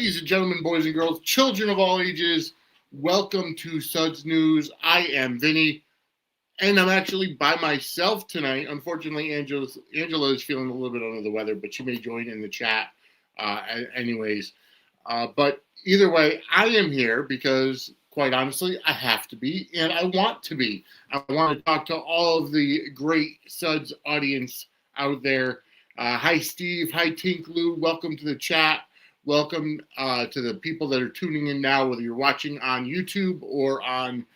Ladies and gentlemen, boys and girls, children of all ages, welcome to Suds News. I am Vinny, and I'm actually by myself tonight. Unfortunately, Angela is feeling a little bit under the weather, but she may join in the chat anyways. But either way, I am here because, quite honestly, I have to be, and I want to be. I want to talk to all of the great Suds audience out there. Hi, Steve. Hi, Tink Lou. Welcome to the chat. Welcome to the people that are tuning in now, whether you're watching on YouTube or on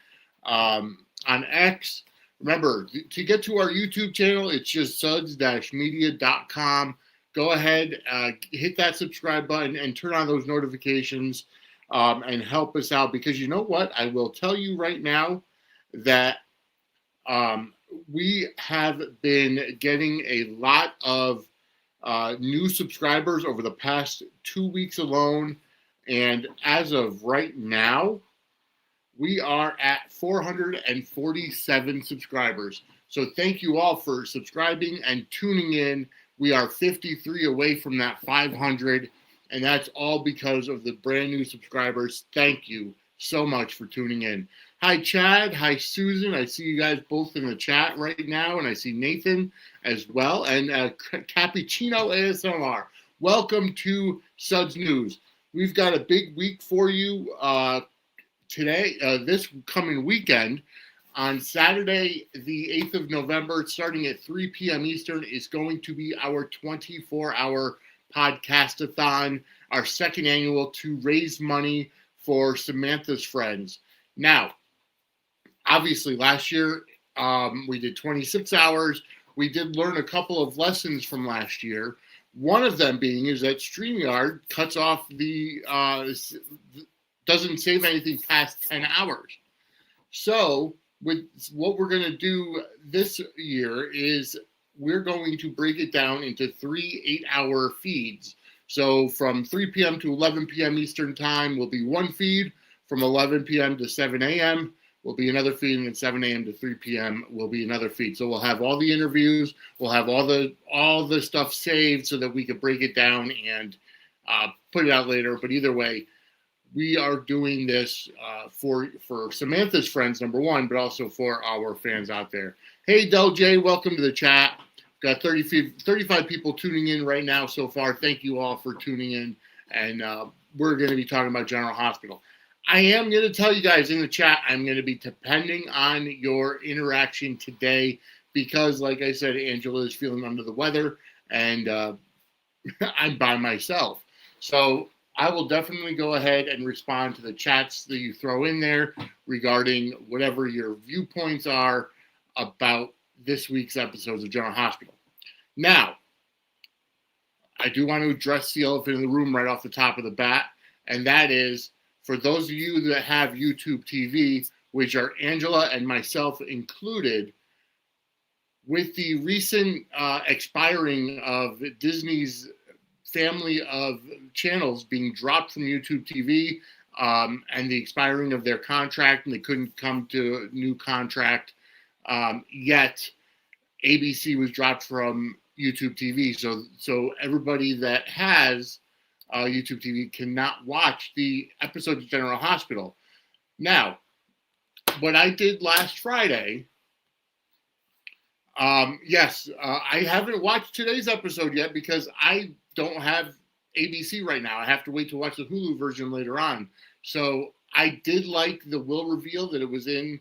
X. Remember, to get to our YouTube channel, it's just suds-media.com. Go ahead, hit that subscribe button and turn on those notifications and help us out. Because you know what? I will tell you right now that we have been getting a lot of new subscribers over the past 2 weeks alone. And as of right now, we are at 447 subscribers. So thank you all for subscribing and tuning in. We are 53 away from that 500, and that's all because of the brand new subscribers. Thank you so much for tuning in. Hi, Chad. Hi, Susan. I see you guys both in the chat right now, and I see Nathan as well, and Cappuccino ASMR. Welcome to Suds News. We've got a big week for you today, this coming weekend. On Saturday, the 8th of November, starting at 3 p.m. Eastern, is going to be our 24-hour podcast-a-thon, our second annual, to raise money for Samantha's Friends. Now, obviously, last year we did 26 hours. We did learn a couple of lessons from last year. One of them being is that StreamYard cuts off doesn't save anything past 10 hours. So with what we're going to do this year is we're going to break it down into 3 8-hour feeds. So from 3 p.m. to 11 p.m. Eastern time will be one feed. From 11 p.m. to 7 a.m. will be another feed, and then 7 a.m. to 3 p.m. will be another feed. So we'll have all the interviews, we'll have all the stuff saved so that we can break it down and put it out later. But either way, we are doing this for Samantha's Friends, number one, but also for our fans out there. Hey, Del J, welcome to the chat. Got 35 people tuning in right now so far. Thank you all for tuning in. And we're going to be talking about General Hospital. I am going to tell you guys in the chat, I'm going to be depending on your interaction today because, like I said, Angela is feeling under the weather and I'm by myself. So I will definitely go ahead and respond to the chats that you throw in there regarding whatever your viewpoints are about this week's episodes of General Hospital. Now, I do want to address the elephant in the room right off the top of the bat, and that is, for those of you that have YouTube TV, which are Angela and myself included, with the recent expiring of Disney's family of channels being dropped from YouTube TV and the expiring of their contract, and they couldn't come to a new contract yet, ABC was dropped from YouTube TV. So everybody that has YouTube TV cannot watch the episodes of General Hospital. Now, what I did last Friday, I haven't watched today's episode yet because I don't have ABC right now. I have to wait to watch the Hulu version later on. So I did like the will reveal that it was in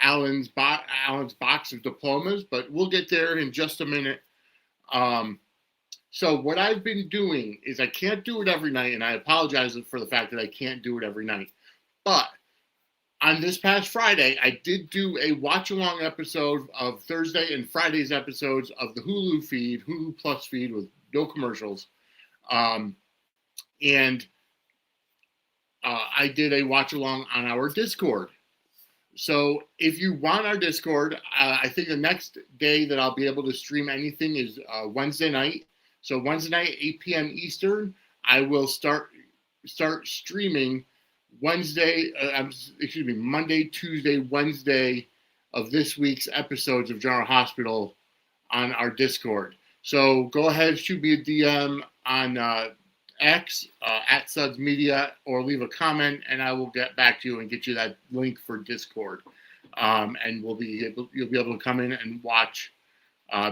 Alan's box of diplomas, but we'll get there in just a minute. So what I've been doing is I can't do it every night, and I apologize for the fact that I can't do it every night. But on this past Friday, I did do a watch-along episode of Thursday and Friday's episodes of the Hulu Plus feed with no commercials. And I did a watch-along on our Discord. So if you want our Discord, I think the next day that I'll be able to stream anything is Wednesday night. So Wednesday night, 8 p.m. Eastern, I will start streaming Monday, Tuesday, Wednesday of this week's episodes of General Hospital on our Discord. So go ahead, shoot me a DM on X at Suds Media, or leave a comment, and I will get back to you and get you that link for Discord. And you'll be able to come in and watch,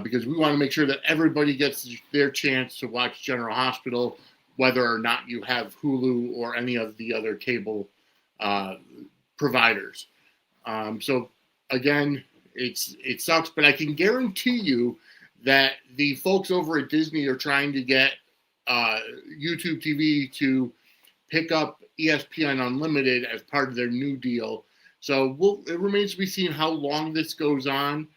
because we want to make sure that everybody gets their chance to watch General Hospital, whether or not you have Hulu or any of the other cable providers. So again, it sucks, but I can guarantee you that the folks over at Disney are trying to get YouTube TV to pick up ESPN Unlimited as part of their new deal. So it remains to be seen how long this goes on.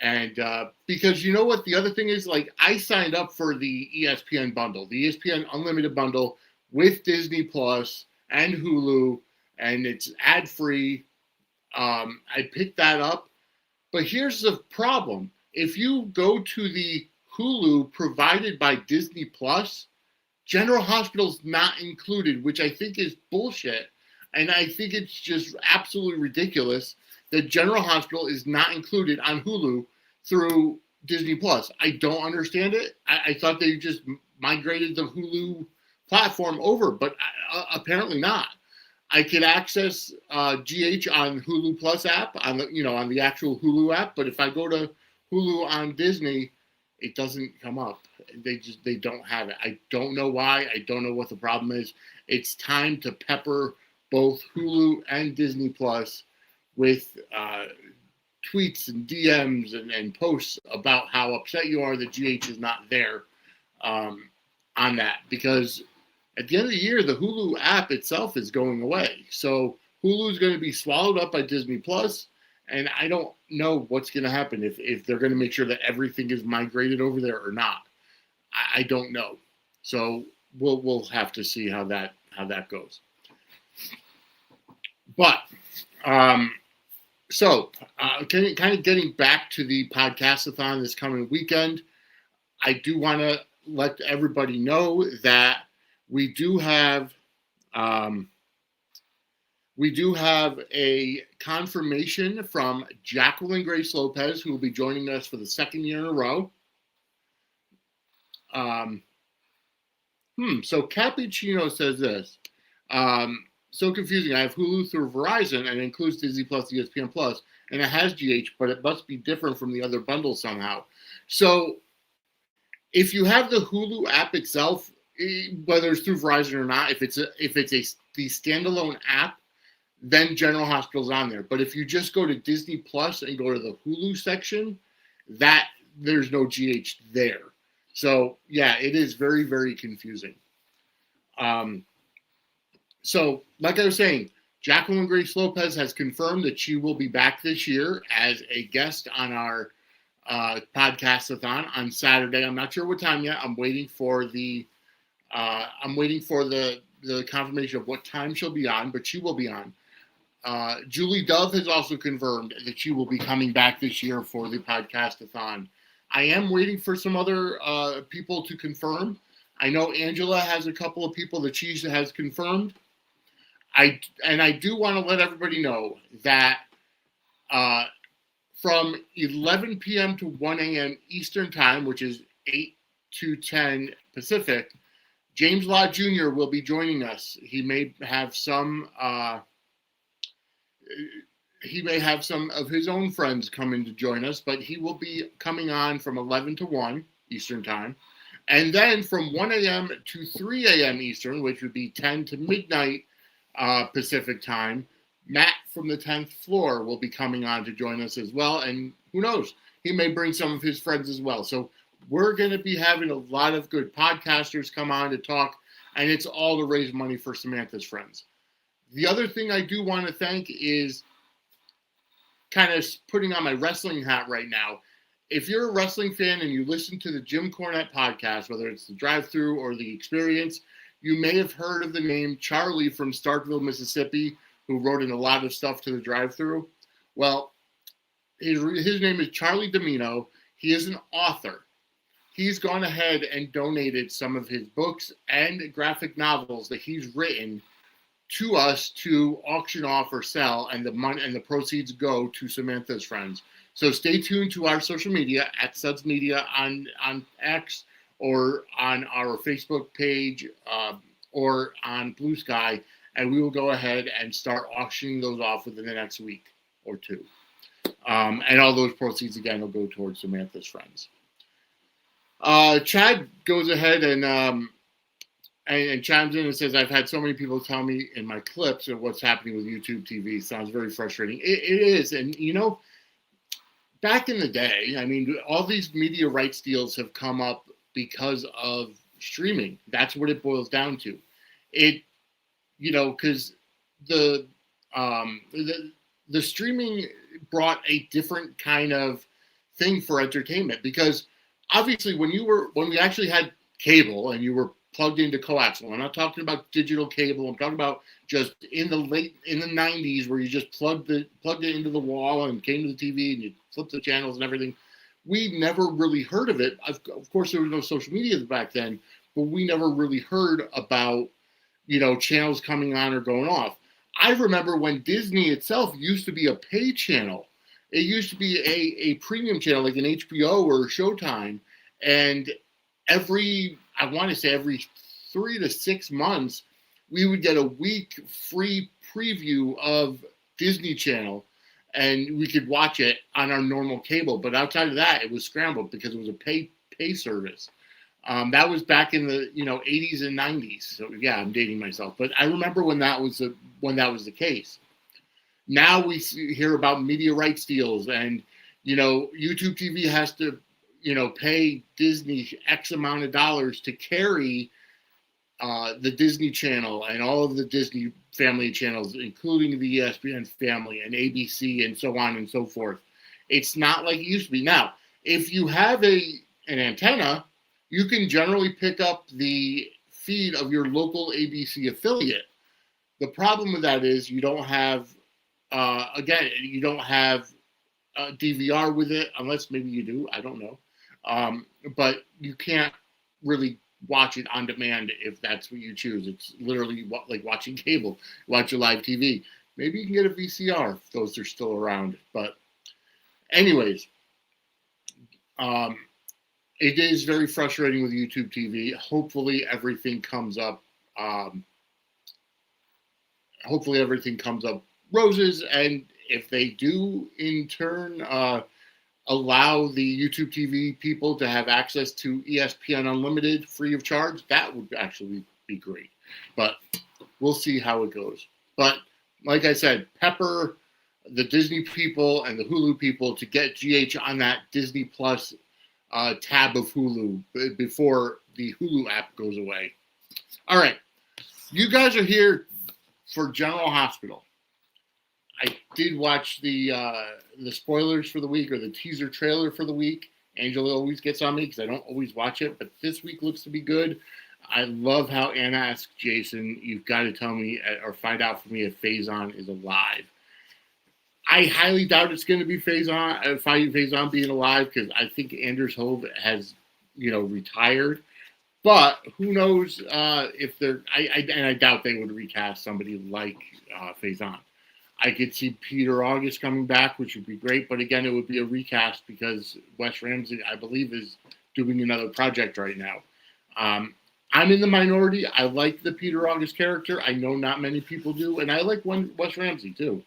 And because you know what the other thing is, like, I signed up for the ESPN bundle, the ESPN Unlimited bundle with Disney Plus and Hulu, and it's ad-free. I picked that up. But here's the problem. If you go to the Hulu provided by Disney Plus, General Hospital's not included, which I think is bullshit. And I think it's just absolutely ridiculous that General Hospital is not included on Hulu through Disney Plus. I don't understand it. I thought they just migrated the Hulu platform over, but apparently not. I could access GH on Hulu Plus app on the actual Hulu app, but if I go to Hulu on Disney, it doesn't come up. They don't have it. I don't know why. I don't know what the problem is. It's time to pepper both Hulu and Disney Plus with tweets and DMs and posts about how upset you are that GH is not there on that, because at the end of the year, the Hulu app itself is going away. So Hulu is going to be swallowed up by Disney Plus, and I don't know what's going to happen if they're going to make sure that everything is migrated over there or not. I don't know. So we'll have to see how that goes. But kind of getting back to the podcastathon this coming weekend, I do want to let everybody know that we do have a confirmation from Jacqueline Grace Lopez, who will be joining us for the second year in a row. So Cappuccino says this. So confusing. I have Hulu through Verizon, and it includes Disney Plus, ESPN Plus, and it has GH, but it must be different from the other bundles somehow. So if you have the Hulu app itself, whether it's through Verizon or not, if it's the standalone app, then General Hospital's on there. But if you just go to Disney Plus and go to the Hulu section, that there's no GH there. So yeah, it is very, very confusing. So like I was saying, Jacqueline Grace Lopez has confirmed that she will be back this year as a guest on our podcastathon on Saturday. I'm not sure what time yet. I'm waiting for the confirmation of what time she'll be on, but she will be on. Julie Dove has also confirmed that she will be coming back this year for the podcastathon. I am waiting for some other people to confirm. I know Angela has a couple of people that she has confirmed. I do want to let everybody know that from 11 p.m. to 1 a.m. Eastern Time, which is 8 to 10 Pacific, James Law Jr. will be joining us. He may have some of his own friends come in to join us, but he will be coming on from 11 to 1 Eastern Time. And then from 1 a.m. to 3 a.m. Eastern, which would be 10 to midnight Pacific Time, Matt from the 10th floor will be coming on to join us as well. And who knows, he may bring some of his friends as well. So we're going to be having a lot of good podcasters come on to talk, and it's all to raise money for Samantha's friends. The other thing I do want to thank is kind of putting on my wrestling hat right now. If you're a wrestling fan and you listen to the Jim Cornette podcast, whether it's the Drive-Thru or the Experience, you may have heard of the name Charlie from Starkville, Mississippi, who wrote in a lot of stuff to the Drive-Thru. Well, his name is Charlie Domino. He is an author. He's gone ahead and donated some of his books and graphic novels that he's written to us to auction off or sell, and the money and the proceeds go to Samantha's friends. So stay tuned to our social media at Suds Media on X, or on our Facebook page or on Blue Sky, and we will go ahead and start auctioning those off within the next week or two. And all those proceeds, again, will go towards Samantha's friends. Chad goes ahead and chimes in and says, I've had so many people tell me in my clips of what's happening with YouTube TV. Sounds very frustrating. It is. And, you know, back in the day, I mean, all these media rights deals have come up because of streaming. That's what it boils down to. It, you know, because the streaming brought a different kind of thing for entertainment, because obviously when we actually had cable and you were plugged into coaxial, I'm not talking about digital cable, I'm talking about just in the 90s where you just plugged it into the wall and came to the TV and you flipped the channels and everything. We never really heard of it. Of course, there was no social media back then, but we never really heard about, you know, channels coming on or going off. I remember when Disney itself used to be a pay channel. It used to be a premium channel like an HBO or Showtime. And every 3 to 6 months, we would get a week free preview of Disney Channel, and we could watch it on our normal cable. But outside of that, it was scrambled because it was a pay service. That was back in the 80s and 90s. So yeah, I'm dating myself, but I remember when that was the case. Now we hear about media rights deals, and YouTube TV has to pay Disney X amount of dollars to carry the Disney Channel and all of the Disney family channels, including the ESPN family and ABC and so on and so forth. It's not like it used to be. Now, if you have an antenna, you can generally pick up the feed of your local ABC affiliate. The problem with that is you don't have, you don't have DVR with it, unless maybe you do. I don't know. But you can't really watch it on demand if that's what you choose. It's literally like watching cable, watch your live TV. Maybe you can get a VCR if those are still around. But anyways, it is very frustrating with YouTube TV. Hopefully everything comes up. Roses, and if they do in turn allow the YouTube TV people to have access to ESPN Unlimited free of charge, that would actually be great. But we'll see how it goes. But like I said, pepper the Disney people and the Hulu people to get GH on that Disney Plus tab of Hulu before the Hulu app goes away. All right. You guys are here for General Hospital. I did watch the spoilers for the week, or the teaser trailer for the week. Angela always gets on me because I don't always watch it, but this week looks to be good. I love how Anna asked Jason, you've got to tell me or find out for me if Faison is alive. I highly doubt it's going to be Faison being alive, because I think Anders Hove has, retired. But who knows if they're... I doubt they would recast somebody like Faison. I could see Peter August coming back, which would be great. But again, it would be a recast because Wes Ramsey, I believe, is doing another project right now. I'm in the minority. I like the Peter August character. I know not many people do. And I like Wes Ramsey, too.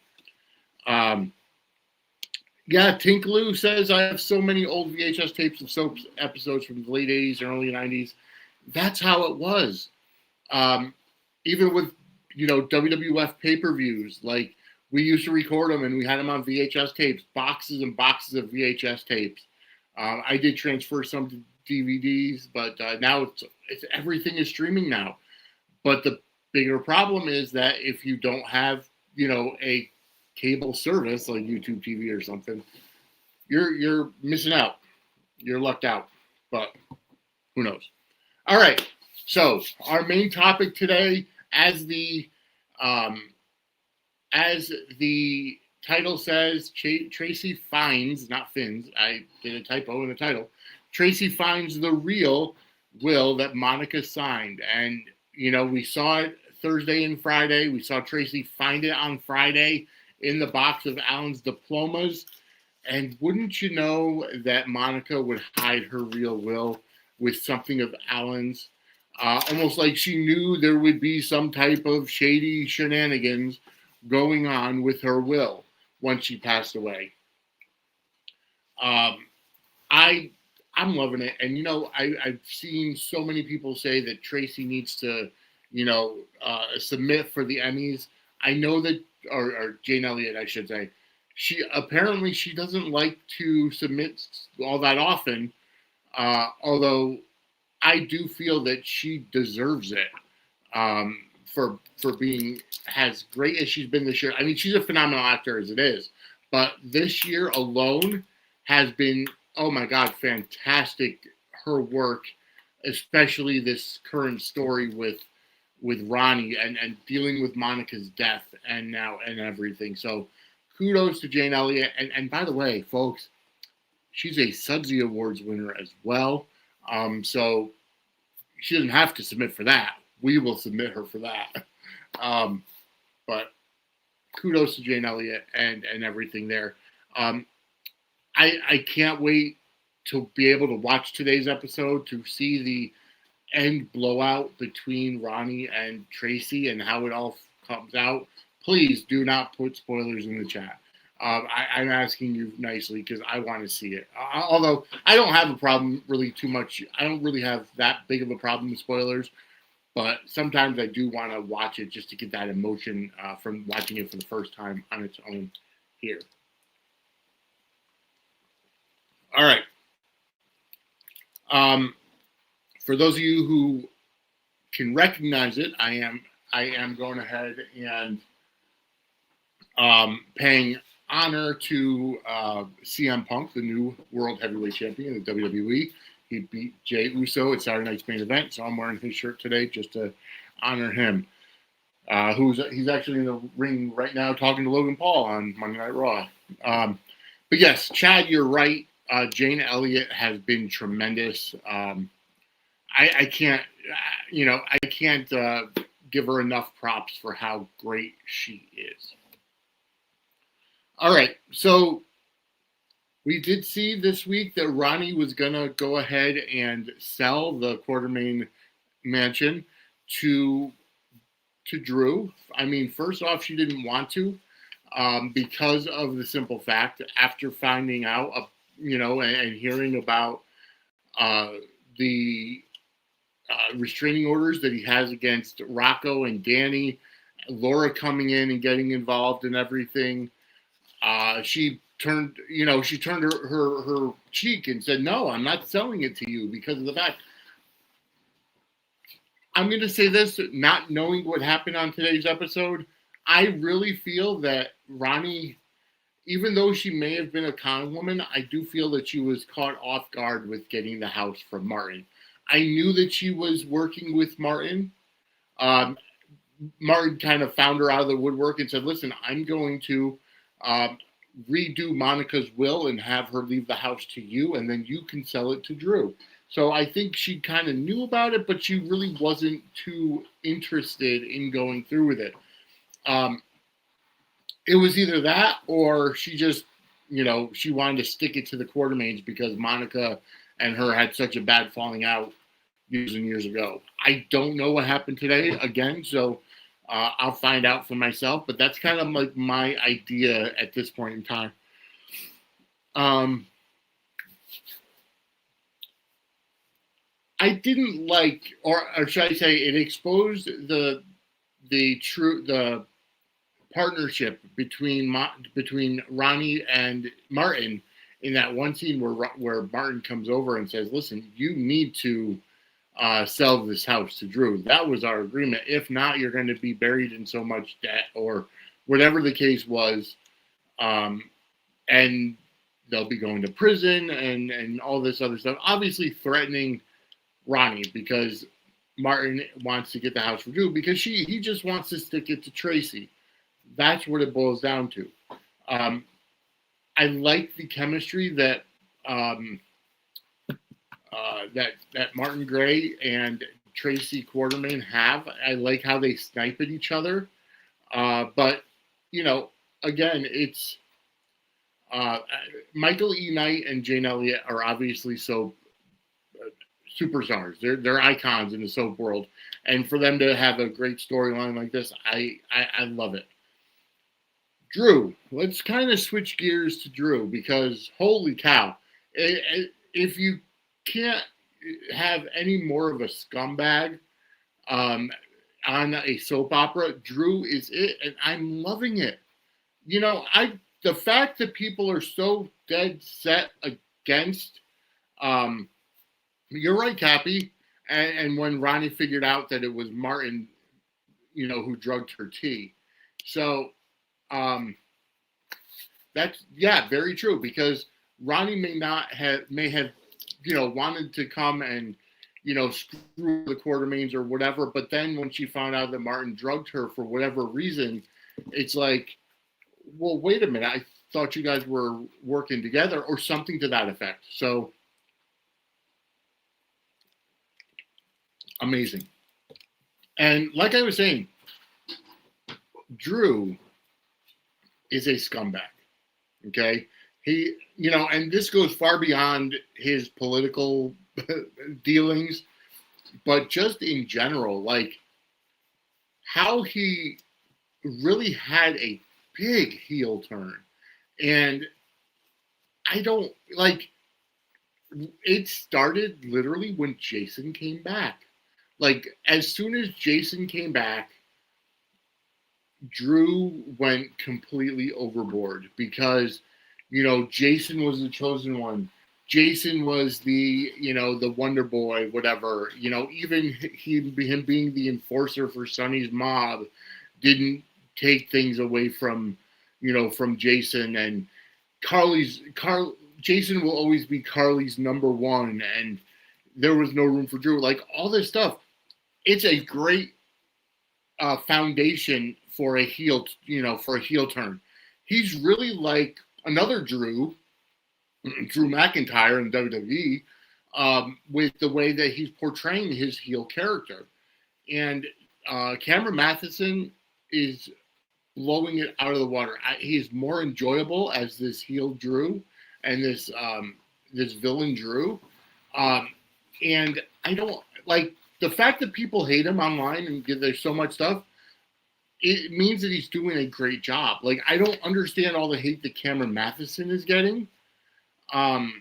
Tinkaloo says, I have so many old VHS tapes of soaps episodes from the late 80s and early 90s. That's how it was. Even with, WWF pay-per-views, like, we used to record them and we had them on VHS tapes, boxes and boxes of VHS tapes. I did transfer some to DVDs, but now it's everything is streaming now. But the bigger problem is that if you don't have, a cable service like YouTube TV or something, you're missing out. You're lucked out. But who knows? All right. So our main topic today, as the title says, Tracy finds, not fins, I did a typo in the title. Tracy finds the real will that Monica signed. And, we saw it Thursday and Friday. We saw Tracy find it on Friday in the box of Alan's diplomas. And wouldn't you know that Monica would hide her real will? with something of Alan's. Almost like she knew there would be some type of shady shenanigans going on with her will once she passed away. Um, I'm loving it, and I've seen so many people say that Tracy needs to, submit for the Emmys. I know that, or Jane Elliott, I should say, she doesn't like to submit all that often. Although I do feel that she deserves it for being as great as she's been this year. I mean, she's a phenomenal actor as it is, but this year alone has been, oh my God, fantastic. Her work, especially this current story with Ronnie and dealing with Monica's death and everything. So kudos to Jane Elliott. And by the way, folks, she's a Suds Awards winner as well. So she doesn't have to submit for that. We will submit her for that. But kudos to Jane Elliott and everything there. I can't wait to be able to watch today's episode to see the end blowout between Ronnie and Tracy and how it all comes out. Please do not put spoilers in the chat. I'm asking you nicely because I want to see it. Although I don't have a problem really too much. I don't really have that big of a problem with spoilers. But sometimes I do want to watch it just to get that emotion from watching it for the first time on its own here. All right. For those of you who can recognize it, I am going ahead and paying honor to CM Punk, the new World Heavyweight Champion of the WWE. He beat Jey Uso at Saturday Night's Main Event, so I'm wearing his shirt today just to honor him. He's actually in the ring right now talking to Logan Paul on Monday Night Raw. But yes, Chad, you're right. Jane Elliott has been tremendous. I can't give her enough props for how great she is. All right, so we did see this week that Ronnie was going to go ahead and sell the Quartermaine Mansion to Drew. I mean, first off, she didn't want to because of the simple fact after finding out, and hearing about the restraining orders that he has against Rocco and Danny, Laura coming in and getting involved in everything. She turned her cheek and said, "No, I'm not selling it to you because of the fact." I'm going to say this, not knowing what happened on today's episode, I really feel that Ronnie, even though she may have been a con woman, I do feel that she was caught off guard with getting the house from Martin. I knew that she was working with Martin. Martin kind of found her out of the woodwork and said, "Listen, I'm going to redo Monica's will and have her leave the house to you, and then you can sell it to Drew." So I think she kind of knew about it, but she really wasn't too interested in going through with it. It was either that or she just, she wanted to stick it to the Quartermaines because Monica and her had such a bad falling out years and years ago. I don't know what happened today again, so I'll find out for myself, but that's kind of like my idea at this point in time. I didn't like, or should I say, it exposed the partnership between Ronnie and Martin in that one scene where Martin comes over and says, "Listen, you need to sell this house to Drew. That was our agreement. If not, you're going to be buried in so much debt," or whatever the case was, and they'll be going to prison and all this other stuff. Obviously threatening Ronnie because Martin wants to get the house for Drew because he just wants to stick it to Tracy. That's what it boils down to. I like the chemistry that that Martin Gray and Tracy Quartermaine have. I like how they snipe at each other. But, again, it's Michael E. Knight and Jane Elliott are obviously super superstars. They're icons in the soap world, and for them to have a great storyline like this, I love it. Drew, let's kind of switch gears to Drew, because holy cow, if you can't have any more of a scumbag on a soap opera, Drew is it, and I'm loving it. You know, the fact that people are so dead set against, you're right, Cappy, and when Ronnie figured out that it was Martin, you know, who drugged her tea, so that's, yeah, very true, because Ronnie may have, you know, wanted to come and, you know, screw the Quartermaines or whatever, but then when she found out that Martin drugged her for whatever reason, it's like, well, wait a minute, I thought you guys were working together, or something to that effect. So amazing. And like I was saying, Drew is a scumbag. Okay. He, you know, and this goes far beyond his political dealings, but just in general, like how he really had a big heel turn. And I don't like, it started literally when Jason came back. Like, as soon as Jason came back, Drew went completely overboard, because, you know, Jason was the chosen one. Jason was the, you know, the Wonder Boy, whatever. You know, even him being the enforcer for Sonny's mob didn't take things away from, you know, from Jason. And Jason will always be Carly's number one, and there was no room for Drew. Like, all this stuff, it's a great foundation for a heel, you know, for a heel turn. He's really like another Drew McIntyre in WWE, with the way that he's portraying his heel character. And Cameron Matheson is blowing it out of the water. He's more enjoyable as this heel Drew and this villain Drew. And I don't like the fact that people hate him online and there's so much stuff. It means that he's doing a great job. Like, I don't understand all the hate that Cameron Matheson is getting. And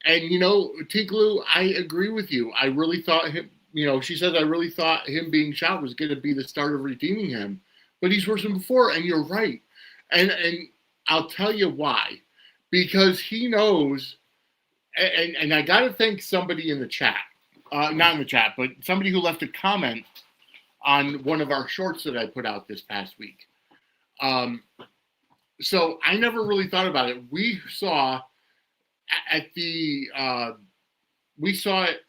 you know, Tiglu, I agree with you. I really thought him, you know, she says, I really thought him being shot was going to be the start of redeeming him. But he's worse than before, and you're right. And I'll tell you why. Because he knows, and I got to thank somebody in the chat. Not in the chat, but somebody who left a comment on one of our shorts that I put out this past week. So I never really thought about it. We saw we saw it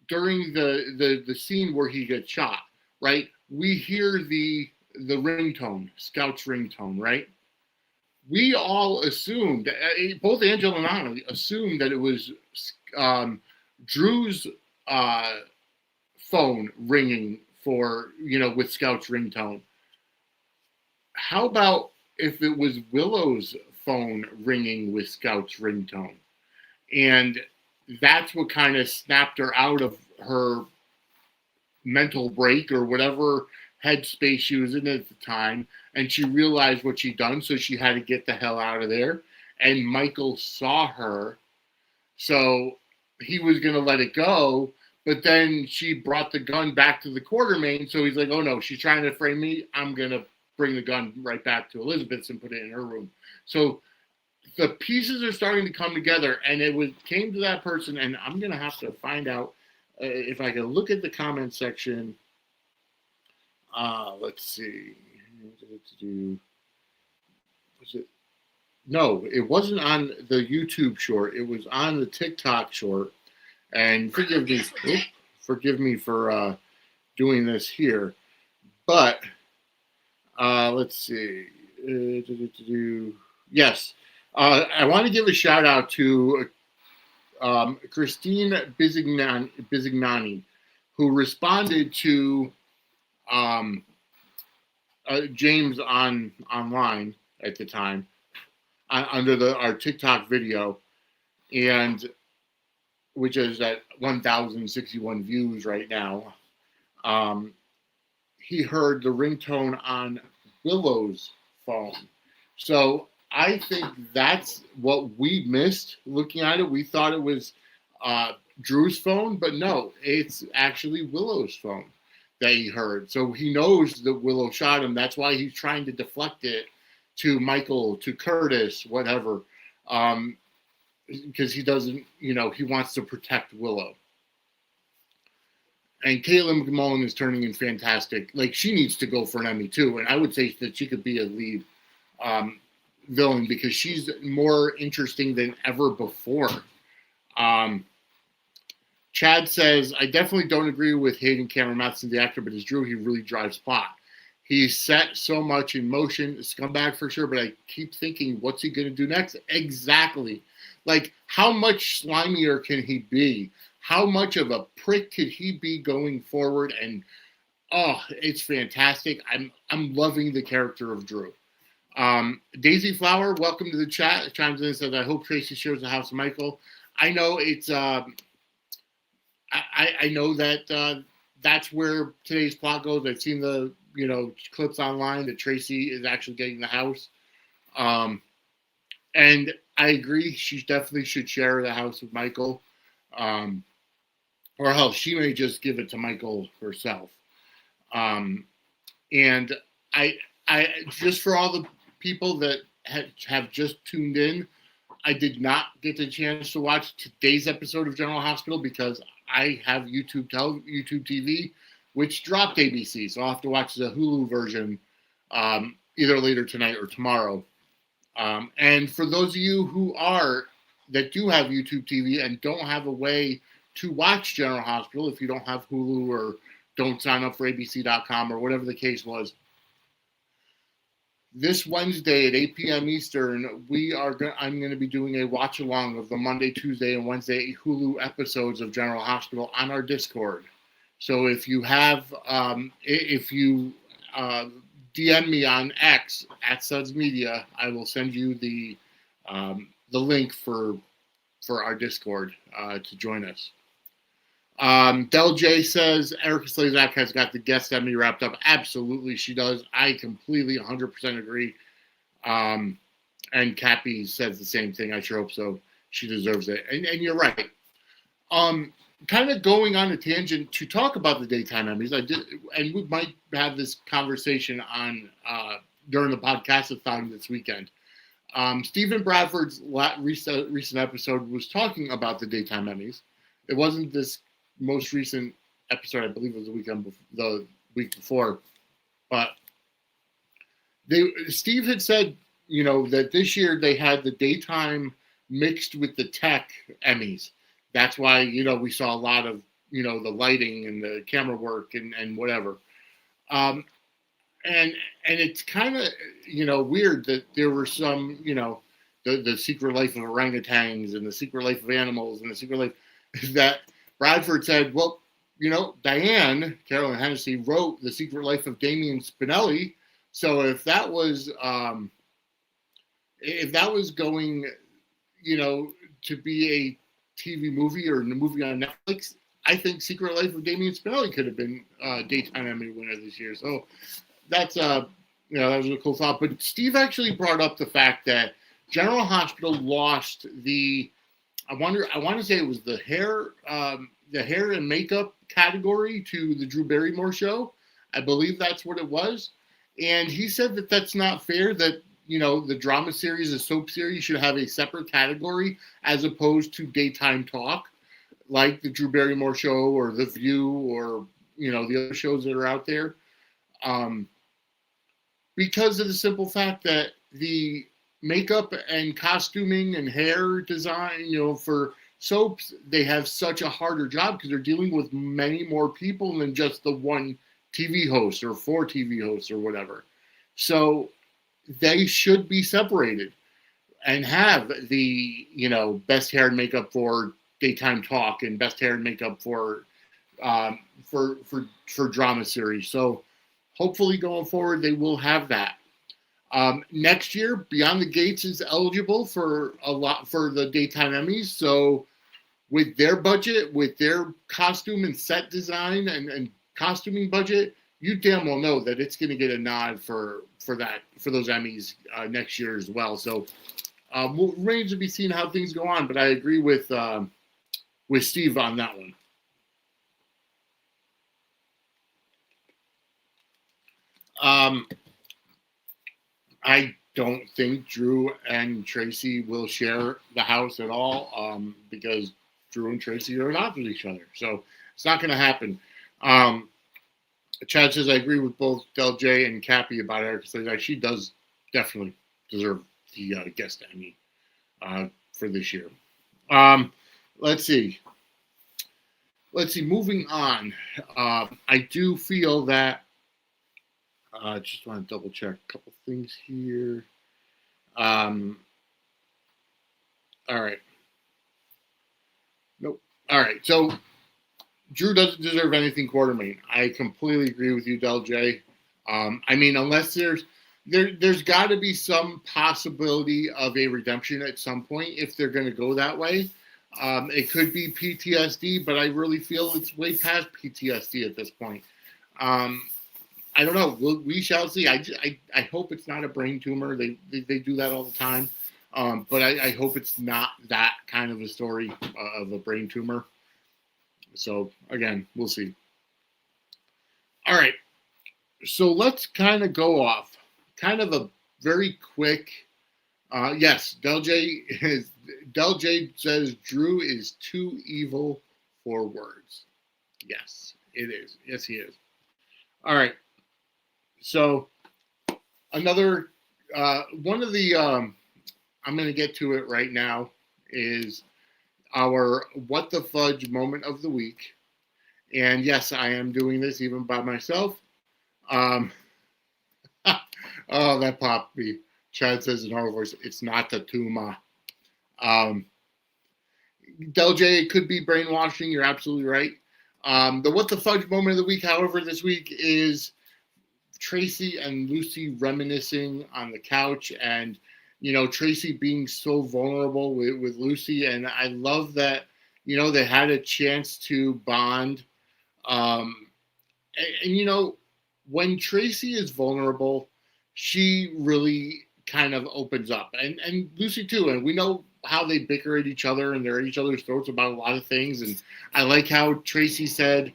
during the scene where he gets shot, right? We hear the ringtone, Scout's ringtone, right? We all assumed, both Angela and I assumed, that it was Drew's phone ringing for, you know, with Scout's ringtone. How about if it was Willow's phone ringing with Scout's ringtone? And that's what kind of snapped her out of her mental break or whatever headspace she was in at the time. And she realized what she'd done, so she had to get the hell out of there. And Michael saw her, so he was going to let it go. But then she brought the gun back to the Quartermaine, so he's like, oh no, she's trying to frame me. I'm going to bring the gun right back to Elizabeth's and put it in her room. So the pieces are starting to come together, and came to that person, and I'm going to have to find out if I can look at the comment section. Let's see. Was it? No, it wasn't on the YouTube short. It was on the TikTok short. And forgive me for doing this here, but let's see. Yes, I want to give a shout out to Christine Bisignani, who responded to James online at the time under our TikTok video, and which is at 1,061 views right now, he heard the ringtone on Willow's phone. So I think that's what we missed looking at it. We thought it was Drew's phone, but no, it's actually Willow's phone that he heard. So he knows that Willow shot him. That's why he's trying to deflect it to Michael, to Curtis, whatever, because he doesn't, he wants to protect Willow. And Caitlin McMullen is turning in fantastic. Like, she needs to go for an Emmy too, and I would say that she could be a lead villain because she's more interesting than ever before. Chad says, I definitely don't agree with Hayden Cameron Matheson, the actor, but as Drew, he really drives plot. He's set so much in motion, scumbag for sure, but I keep thinking, what's he going to do next? Exactly. Like, how much slimier can he be? How much of a prick could he be going forward? And, it's fantastic. I'm loving the character of Drew. Daisy Flower, welcome to the chat. Chimes in and says, I hope Tracy shares the house with Michael. I know it's... I know that that's where today's plot goes. I've seen the clips online that Tracy is actually getting the house, and I agree. She definitely should share the house with Michael, or hell, she may just give it to Michael herself. And I just for all the people that have just tuned in, I did not get the chance to watch today's episode of General Hospital because I have YouTube TV, which dropped ABC, so I'll have to watch the Hulu version either later tonight or tomorrow. And for those of you that do have YouTube TV and don't have a way to watch General Hospital, if you don't have Hulu or don't sign up for ABC.com or whatever the case was, this Wednesday at 8 p.m. Eastern, I'm going to be doing a watch along of the Monday, Tuesday, and Wednesday Hulu episodes of General Hospital on our Discord. So if you have, DM me on X at Suds Media, I will send you the link for our Discord to join us. Del J says Erica Slazak has got the guest Emmy wrapped up. Absolutely, she does. I completely 100% agree. And Cappy says the same thing. I sure hope so. She deserves it. And you're right. Kind of going on a tangent to talk about the daytime Emmys. And we might have this conversation on during the podcast-a-thon this weekend. Stephen Bradford's recent episode was talking about the daytime Emmys. It wasn't this most recent episode, I believe it was the week before, but Steve had said, that this year they had the daytime mixed with the tech Emmys. That's why, we saw a lot of, the lighting and the camera work and whatever. And it's kind of, weird that there were some, the Secret Life of Orangutans and the Secret Life of Animals and the Secret Life that Bradford said, well, Diane, Carolyn Hennessy, wrote The Secret Life of Damien Spinelli. So if that was going, to be a TV movie or a movie on Netflix, I think Secret Life of Damien Spinelli could have been a daytime Emmy winner this year. So that's that was a cool thought. But Steve actually brought up the fact that General Hospital lost I want to say it was the hair and makeup category to the Drew Barrymore show. I believe that's what it was. And he said that that's not fair, that, the drama series, the soap series should have a separate category as opposed to daytime talk, like the Drew Barrymore show or The View or, the other shows that are out there. Because of the simple fact that the makeup and costuming and hair design, for soaps, they have such a harder job because they're dealing with many more people than just the one TV host or 4 TV hosts or whatever. So they should be separated and have the, best hair and makeup for daytime talk and best hair and makeup for drama series. So hopefully going forward, they will have that. Next year, Beyond the Gates is eligible for the daytime Emmys. So with their budget, with their costume and set design and costuming budget, you damn well know that it's going to get a nod for those Emmys next year as well. So we'll remain to be seen how things go on. But I agree with Steve on that one. I don't think Drew and Tracy will share the house at all because Drew and Tracy are not with each other. So it's not going to happen. Chad says, I agree with both Del J and Cappy about Erica. So she does definitely deserve the guest Emmy for this year. Let's see. Moving on. I do feel that just want to double check a couple things here. All right. Nope. All right. So Drew doesn't deserve anything Quartermaine. I completely agree with you, Del J. I mean, unless there's got to be some possibility of a redemption at some point if they're going to go that way. It could be PTSD, but I really feel it's way past PTSD at this point. I don't know. We shall see. I hope it's not a brain tumor. They do that all the time. But I hope it's not that kind of a story of a brain tumor. So, again, we'll see. All right. So let's kind of go off. Kind of a very quick. Yes, Del J says Drew is too evil for words. Yes, it is. Yes, he is. All right. So another one of the I'm going to get to it right now is our What the Fudge moment of the week. And yes, I am doing this even by myself. Oh, that popped me. Chad says in our voice, it's not the tumor. Del J, it could be brainwashing. You're absolutely right. The What the Fudge moment of the week, however, this week is Tracy and Lucy reminiscing on the couch, and Tracy being so vulnerable with Lucy, and I love that they had a chance to bond. And when Tracy is vulnerable, she really kind of opens up, and Lucy too. And we know how they bicker at each other and they're at each other's throats about a lot of things. And I like how Tracy said,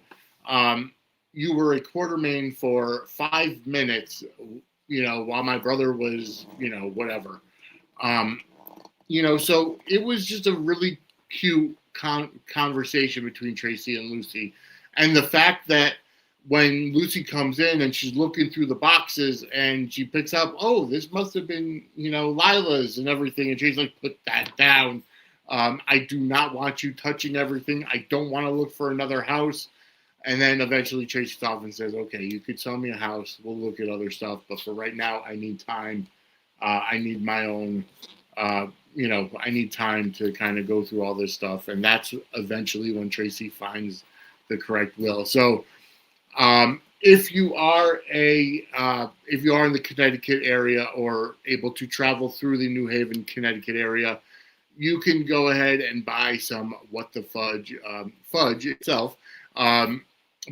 you were a Quartermaine for 5 minutes, while my brother was, whatever. So it was just a really cute conversation between Tracy and Lucy. And the fact that when Lucy comes in and she's looking through the boxes and she picks up, oh, this must have been, Lila's and everything. And she's like, put that down. I do not want you touching everything. I don't want to look for another house. And then eventually Tracy stops off and says, okay, you could sell me a house. We'll look at other stuff. But for right now, I need time. I need my own, I need time to kind of go through all this stuff. And that's eventually when Tracy finds the correct will. So if you are in the Connecticut area or able to travel through the New Haven, Connecticut area, you can go ahead and buy some What the Fudge fudge itself.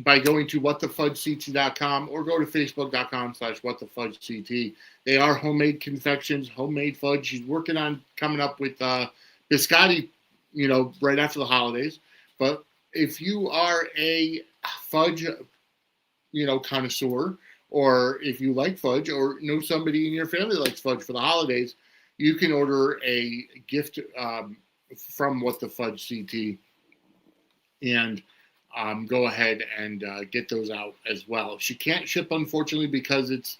By going to whatthefudgect.com or go to facebook.com/whatthefudgect. They are homemade confections, homemade fudge. She's working on coming up with biscotti, right after the holidays. But if you are a fudge, connoisseur, or if you like fudge or know somebody in your family likes fudge for the holidays, you can order a gift from What the Fudge CT and go ahead and get those out as well. She can't ship, unfortunately, because it's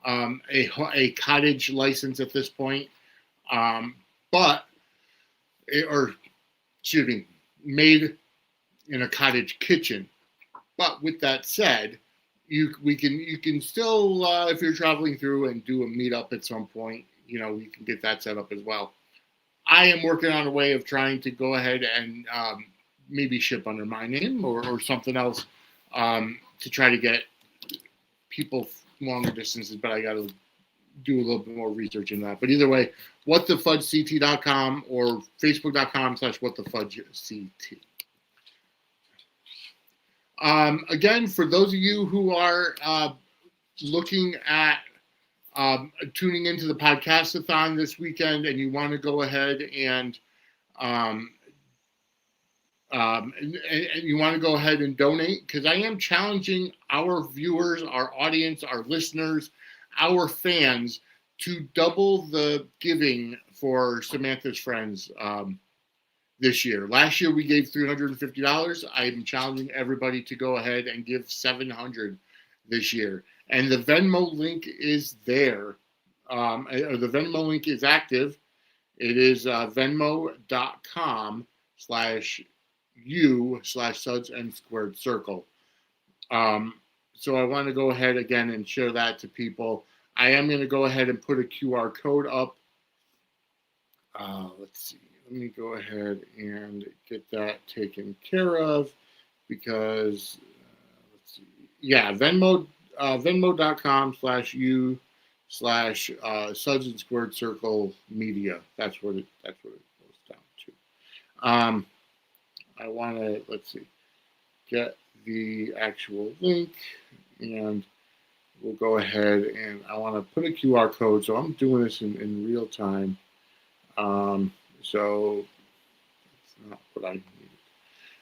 a cottage license at this point. Made in a cottage kitchen. But with that said, you can still, if you're traveling through and do a meetup at some point, you can get that set up as well. I am working on a way of trying to go ahead and maybe ship under my name or something else to try to get people longer distances, but I got to do a little bit more research in that. But either way, whatthefudgect.com or facebook.com/whatthefudgect. Again, for those of you who are looking at tuning into the podcast-a-thon this weekend and you want to go ahead and you want to go ahead and donate, because I am challenging our viewers, our audience, our listeners, our fans to double the giving for Samantha's Friends this year. Last year we gave $350. I am challenging everybody to go ahead and give $700 this year. And the Venmo link is there. The Venmo link is active. It is venmo.com/u/Suds and Squared Circle. So I want to go ahead again and share that to people. I am going to go ahead and put a QR code up. Let's see. Let me go ahead and get that taken care of because, let's see. Yeah, venmo.com/u/Suds and Squared Circle Media. That's what it goes down to. I want to, let's see, get the actual link, and we'll go ahead and I want to put a QR code. So I'm doing this in real time. So it's not what I need.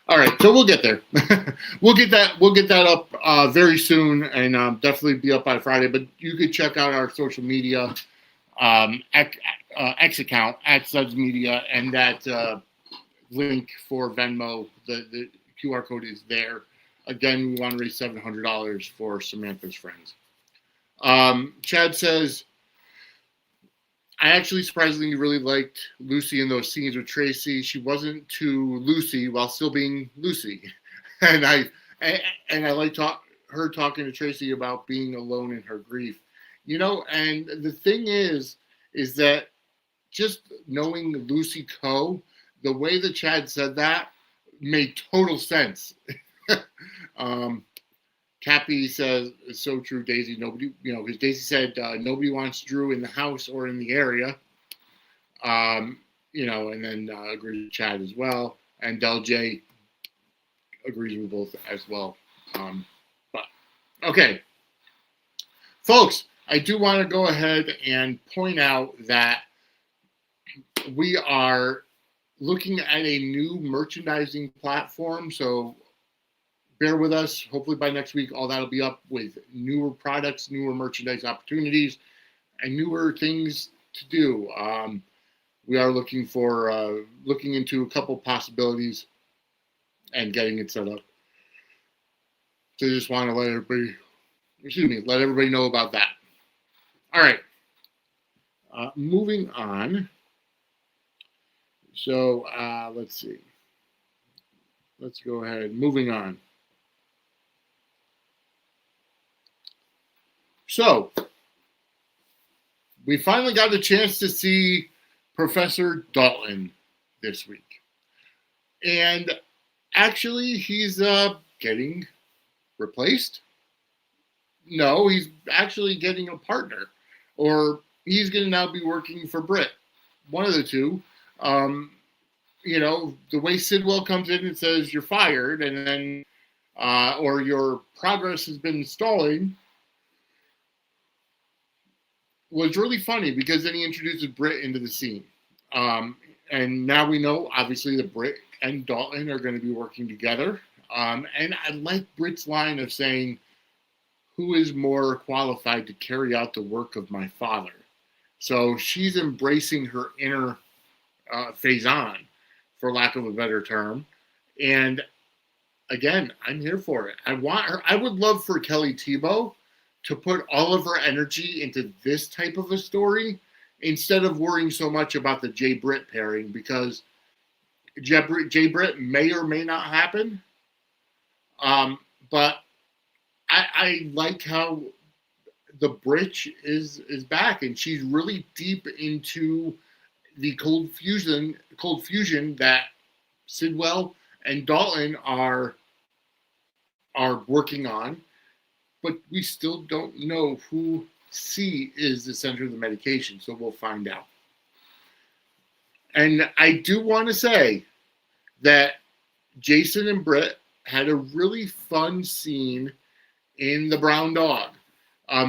All right, so we'll get there. we'll get that up very soon, and definitely be up by Friday. But you could check out our social media X account at Suds Media, and that link for Venmo. The QR code is there. Again, we want to raise $700 for Samantha's Friends. Chad says, I actually surprisingly really liked Lucy in those scenes with Tracy. She wasn't too Lucy while still being Lucy. And I liked her talking to Tracy about being alone in her grief. You know, and the thing is that just knowing Lucy Coe, the way that Chad said that made total sense. Cappy says, it's so true, Daisy. Nobody, because Daisy said nobody wants Drew in the house or in the area. And then agrees with Chad as well. And Del J agrees with both as well. But okay, folks, I do want to go ahead and point out that we are looking at a new merchandising platform. So bear with us. Hopefully by next week, all that'll be up with newer products, newer merchandise opportunities, and newer things to do. We are looking into a couple possibilities and getting it set up. So I just want to let everybody know about that. All right. Moving on. So let's see. Let's go ahead. Moving on. So, we finally got a chance to see Professor Dalton this week. And actually, he's getting replaced. No, he's actually getting a partner. Or he's going to now be working for Britt. One of the two. The way Sidwell comes in and says you're fired, and then, or your progress has been stalling, was really funny because then he introduces Britt into the scene. And now we know, obviously, that Britt and Dalton are going to be working together. And I like Britt's line of saying, who is more qualified to carry out the work of my father? So she's embracing her inner Faison, for lack of a better term. And again, I'm here for it. I would love for Kelly Tebow to put all of her energy into this type of a story instead of worrying so much about the Jay Britt pairing, because Jay Britt may or may not happen. But I like how the Britch is back, and she's really deep into the cold fusion that Sidwell and Dalton are working on, but we still don't know who C is the center of the medication, so we'll find out. And I do want to say that Jason and Britt had a really fun scene in The Brown Dog.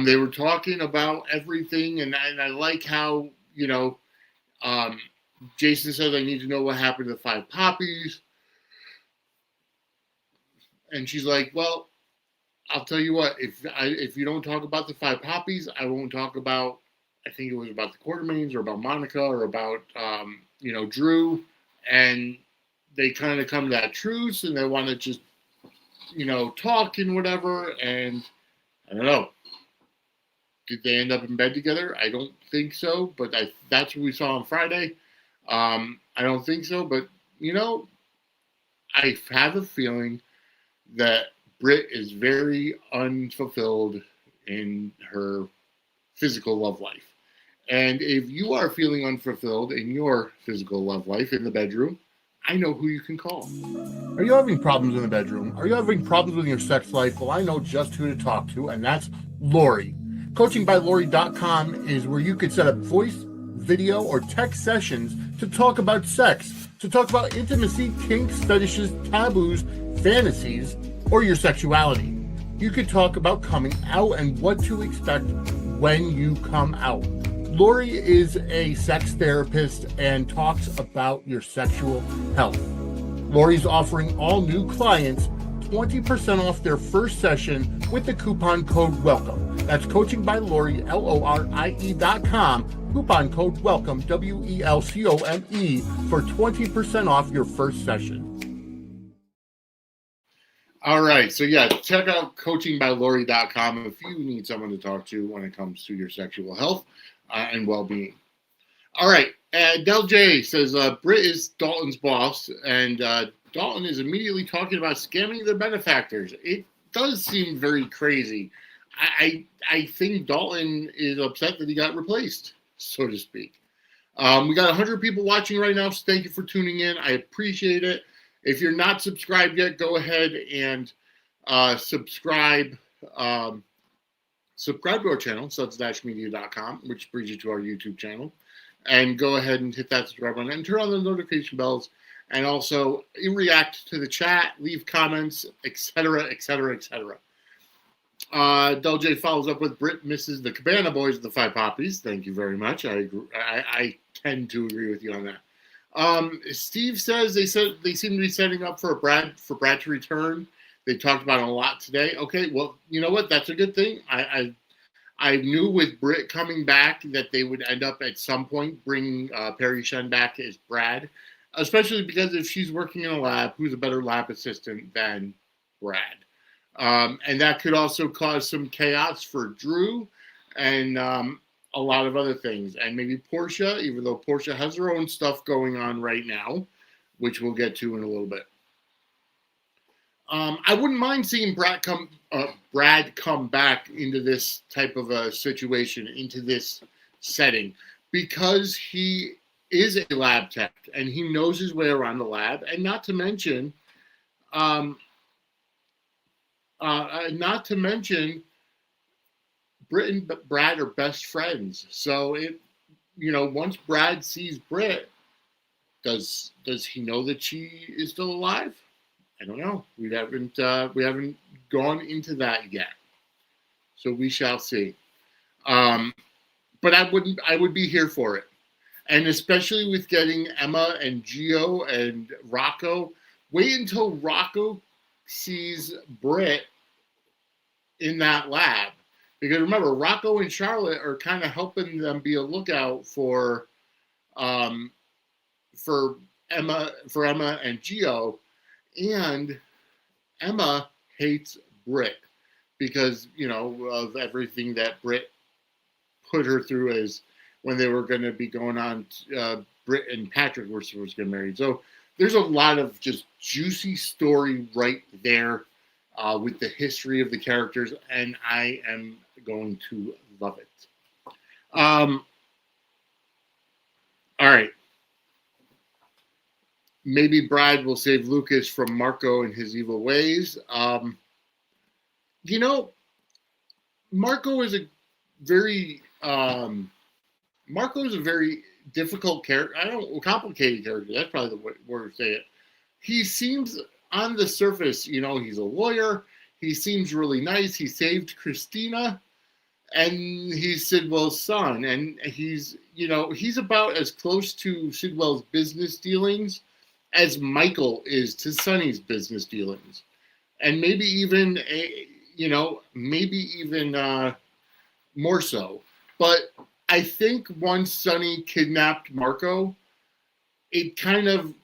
They were talking about everything, and I like how, Jason says, I need to know what happened to the 5 poppies. And she's like, well, I'll tell you what, if you don't talk about the 5 poppies, I won't talk about, I think it was about the Quartermaines or about Monica or about, Drew. And they kind of come to that truce and they want to just, talk and whatever. And I don't know. Did they end up in bed together? I don't think so, but that's what we saw on Friday. I don't think so, but, I have a feeling that Britt is very unfulfilled in her physical love life. And if you are feeling unfulfilled in your physical love life in the bedroom, I know who you can call. Are you having problems in the bedroom? Are you having problems with your sex life? Well, I know just who to talk to, and that's Lori. CoachingByLori.com is where you could set up voice, video, or text sessions to talk about sex, to talk about intimacy, kinks, fetishes, taboos, fantasies, or your sexuality. You could talk about coming out and what to expect when you come out. Lori is a sex therapist and talks about your sexual health. Lori's offering all new clients 20% off their first session with the coupon code WELCOME. That's coachingbylori, LORIE.com, coupon code WELCOME, WELCOME, for 20% off your first session. All right, so check out coachingbylori.com if you need someone to talk to when it comes to your sexual health and well-being. All right, Del J says Britt is Dalton's boss, and Dalton is immediately talking about scamming their benefactors. It does seem very crazy. I think Dalton is upset that he got replaced, so to speak. We got 100 people watching right now, so thank you for tuning in. I appreciate it. If you're not subscribed yet, go ahead and subscribe. Subscribe to our channel, suds-media.com, which brings you to our YouTube channel. And go ahead and hit that subscribe button and turn on the notification bells. And also react to the chat, leave comments, etc., etc., etc. Del J follows up with Britt misses the Cabana Boys of the 5 poppies. Thank you very much. I agree. I tend to agree with you on that. Steve says they seem to be setting up for Brad to return. They talked about it a lot today. Okay, well, you know what? That's a good thing. I knew with Britt coming back that they would end up at some point bringing Perry Shen back as Brad, especially because if she's working in a lab, who's a better lab assistant than Brad? And that could also cause some chaos for Drew and a lot of other things. And maybe Portia, even though Portia has her own stuff going on right now, which we'll get to in a little bit. I wouldn't mind seeing Brad come back into this type of a situation, into this setting, because he is a lab tech and he knows his way around the lab. And not to mention, Britt and Brad are best friends. So once Brad sees Britt, does he know that she is still alive? I don't know. We haven't gone into that yet. So we shall see. But I would be here for it. And especially with getting Emma and Gio and Rocco. Wait until Rocco sees Britt in that lab. Because remember, Rocco and Charlotte are kind of helping them be a lookout for Emma and Gio. And Emma hates Britt because, of everything that Britt put her through as when they were going to be going on. Britt and Patrick were supposed to get married. So there's a lot of just juicy story right there with the history of the characters, and I am going to love it. All right. Maybe Brad will save Lucas from Marco and his evil ways. Marco is a very Marco's a very difficult character. Complicated character. That's probably the word to say it. He seems on the surface, he's a lawyer. He seems really nice. He saved Christina, and he's Sidwell's son, and he's about as close to Sidwell's business dealings as Michael is to Sonny's business dealings, and maybe even more so. But I think once Sonny kidnapped Marco, it kind of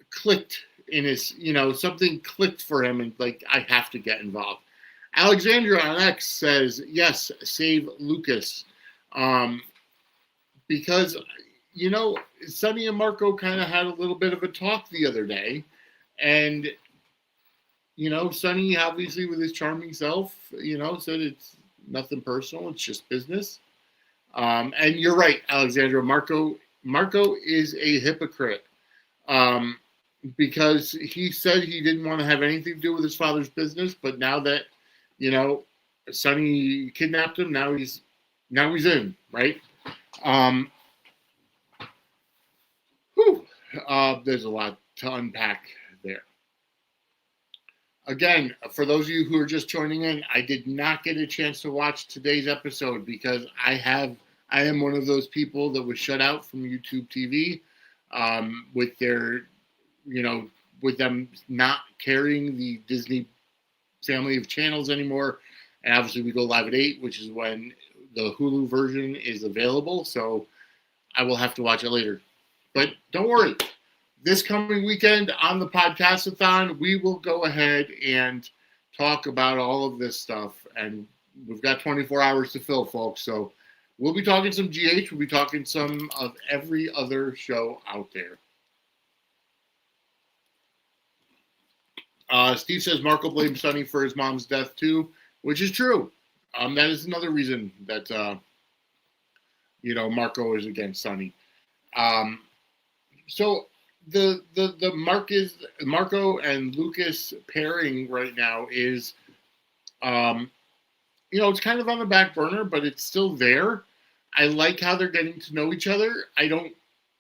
clicked in his, something clicked for him, and like, I have to get involved. Alexandra on X says, yes, save Lucas. Because, Sonny and Marco kind of had a little bit of a talk the other day. And, Sonny, obviously, with his charming self, said it's nothing personal. It's just business. And you're right, Alexandra. Marco is a hypocrite. Because he said he didn't want to have anything to do with his father's business, but now that, Sonny kidnapped him, now he's in, right? There's a lot to unpack there. Again, for those of you who are just joining in, I did not get a chance to watch today's episode because I am one of those people that was shut out from YouTube TV, with their, with them not carrying the Disney family of channels anymore. And obviously we go live at 8, which is when the Hulu version is available. So I will have to watch it later. But don't worry. This coming weekend on the podcast-a-thon, we will go ahead and talk about all of this stuff. And we've got 24 hours to fill, folks. So we'll be talking some GH. We'll be talking some of every other show out there. Steve says Marco blames Sonny for his mom's death too, which is true. That is another reason that Marco is against Sonny. So the Marco and Lucas pairing right now is, it's kind of on the back burner, but it's still there. I like how they're getting to know each other. I don't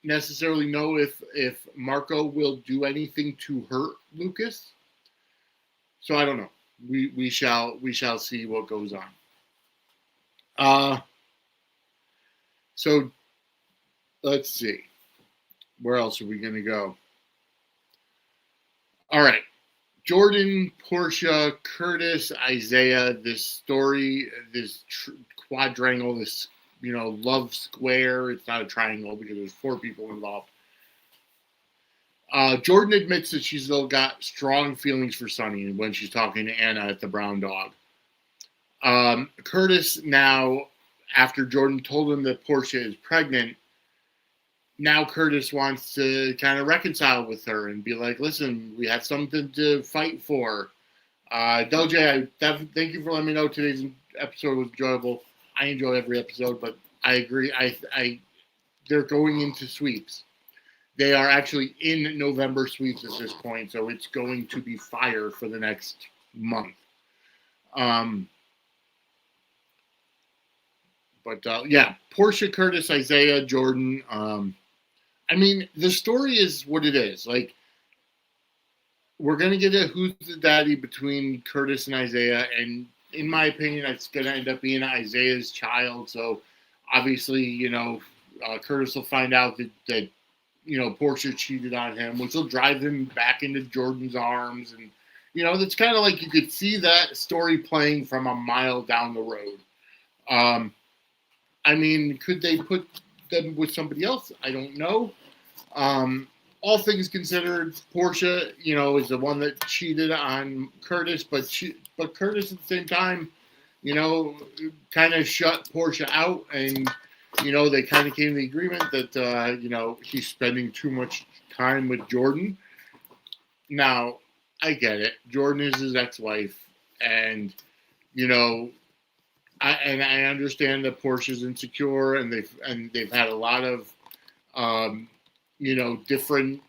necessarily know if Marco will do anything to hurt Lucas. So I don't know. We shall see what goes on. So let's see. Where else are we going to go? All right. Jordan, Portia, Curtis, Isaiah, this story, this quadrangle, this, love square. It's not a triangle because there's 4 people involved. Jordan admits that she's still got strong feelings for Sonny when she's talking to Anna at the Brown Dog. Curtis now, after Jordan told him that Portia is pregnant, now Curtis wants to kind of reconcile with her and be like, listen, we have something to fight for. Doja, thank you for letting me know today's episode was enjoyable. I enjoy every episode, but I agree. They're going into sweeps. They are actually in November sweeps at this point, so it's going to be fire for the next month. Yeah, Portia, Curtis, Isaiah, Jordan. The story is what it is. Like, we're going to get a who's the daddy between Curtis and Isaiah, and in my opinion, it's going to end up being Isaiah's child. So, obviously, Curtis will find out that Portia cheated on him, which will drive him back into Jordan's arms. And, that's kind of like you could see that story playing from a mile down the road. Could they put them with somebody else? I don't know. All things considered, Portia, is the one that cheated on Curtis, but Curtis at the same time, kind of shut Portia out, and they kind of came to the agreement that, he's spending too much time with Jordan. Now, I get it. Jordan is his ex-wife, and, I understand that Portia's insecure, and they've had a lot of, different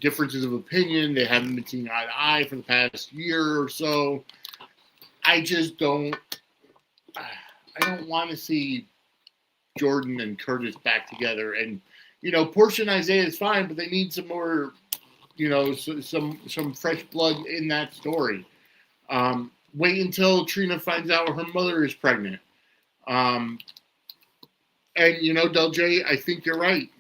differences of opinion. They haven't been seeing eye to eye for the past year or so. I just don't. I don't want to see Jordan and Curtis back together. And Portia and Isaiah is fine, but they need some more. Some fresh blood in that story. Wait until Trina finds out her mother is pregnant. And Del J, I think you're right.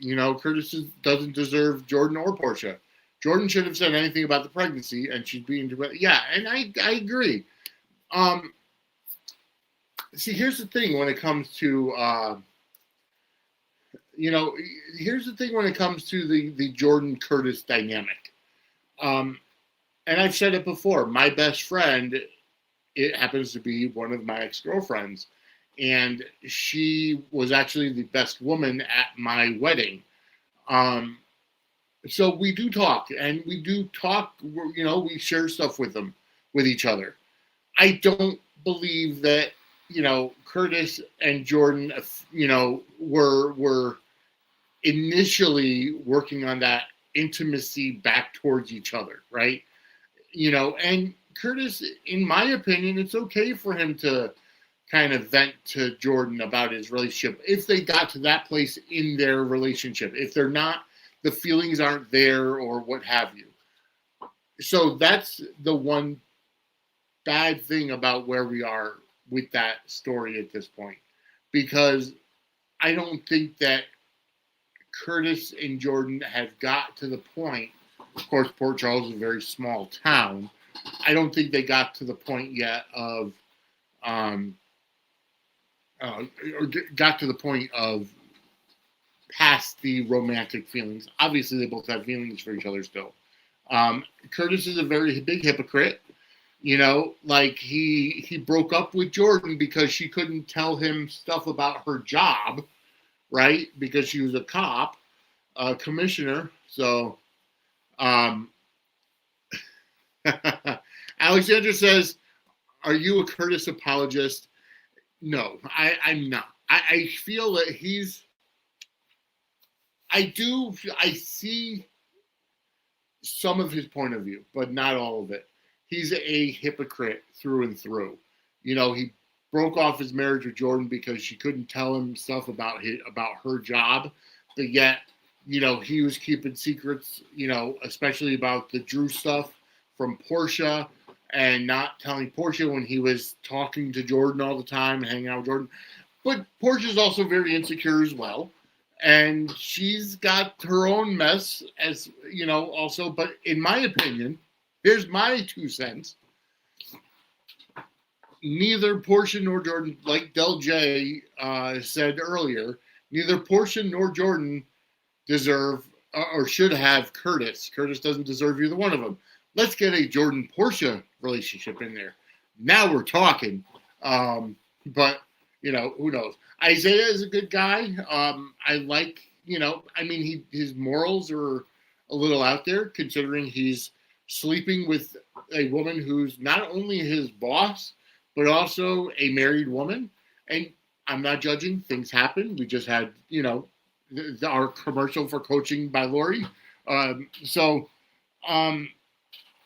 Curtis doesn't deserve Jordan or Portia. Jordan shouldn't have said anything about the pregnancy, and she's being yeah, and I agree. See, here's the thing when it comes to here's the thing when it comes to the Jordan Curtis dynamic. And I've said it before. My best friend, it happens to be one of my ex-girlfriends. And she was actually the best woman at my wedding. So we do talk, and we we share stuff with each other. I don't believe that, Curtis and Jordan, were initially working on that intimacy back towards each other, right? And Curtis, in my opinion, it's okay for him to kind of vent to Jordan about his relationship if they got to that place in their relationship. If they're not, the feelings aren't there or what have you. So that's the one bad thing about where we are with that story at this point, because I don't think that Curtis and Jordan have got to the point. Of course, Port Charles is a very small town. I don't think they got to the point yet of got to the point of past the romantic feelings. Obviously, they both have feelings for each other still. Curtis is a very big hypocrite. He broke up with Jordan because she couldn't tell him stuff about her job, right? Because she was a cop, commissioner. So, Alexandra says, "Are you a Curtis apologist?" No, I'm not. I feel that I see some of his point of view, but not all of it. He's a hypocrite through and through. He broke off his marriage with Jordan because she couldn't tell him stuff about her job, but yet, he was keeping secrets, especially about the Drew stuff from Portia, and not telling Portia when he was talking to Jordan all the time and hanging out with Jordan. But Portia's also very insecure as well. And she's got her own mess as, also. But in my opinion, here's my 2 cents. Neither Portia nor Jordan, like Del J said earlier, neither Portia nor Jordan deserve or should have Curtis. Curtis doesn't deserve either one of them. Let's get a Jordan-Portia relationship in there. Now we're talking. But, who knows? Isaiah is a good guy. I like, his morals are a little out there, considering he's sleeping with a woman who's not only his boss, but also a married woman. And I'm not judging. Things happen. We just had, our commercial for coaching by Lori.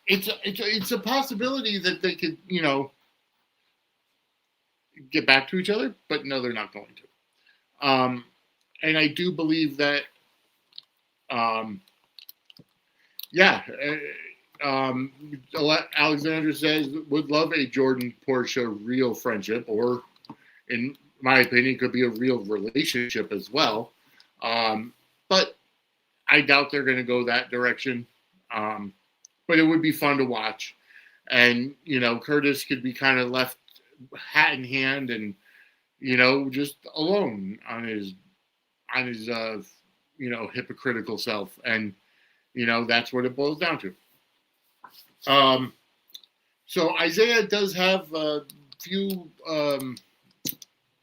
It's a possibility that they could, get back to each other, but no, they're not going to. And I do believe that, Alexander says, would love a Jordan Portia real friendship, or in my opinion, could be a real relationship as well. But I doubt they're going to go that direction. But it would be fun to watch. And, Curtis could be kind of left hat in hand and, just alone on his hypocritical self. And, that's what it boils down to. So Isaiah does have a few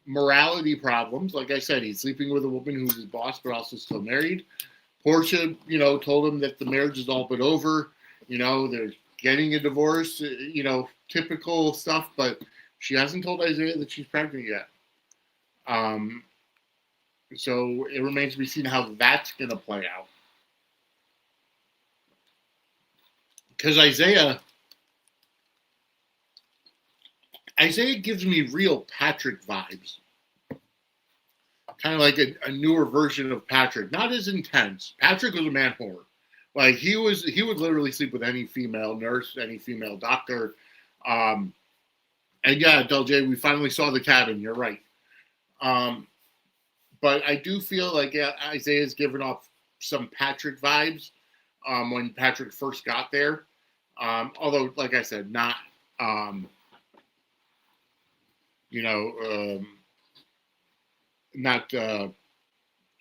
morality problems. Like I said, he's sleeping with a woman who's his boss, but also still married. Portia, told him that the marriage is all but over. They're getting a divorce, typical stuff, but she hasn't told Isaiah that she's pregnant yet. So it remains to be seen how that's going to play out. Because Isaiah Isaiah gives me real Patrick vibes. Kind of like a newer version of Patrick. Not as intense. Patrick was a man whore. Like he would literally sleep with any female nurse, any female doctor. And yeah, Del J, we finally saw the cabin. You're right. But I do feel like Isaiah's given off some Patrick vibes when Patrick first got there. Although, like I said, not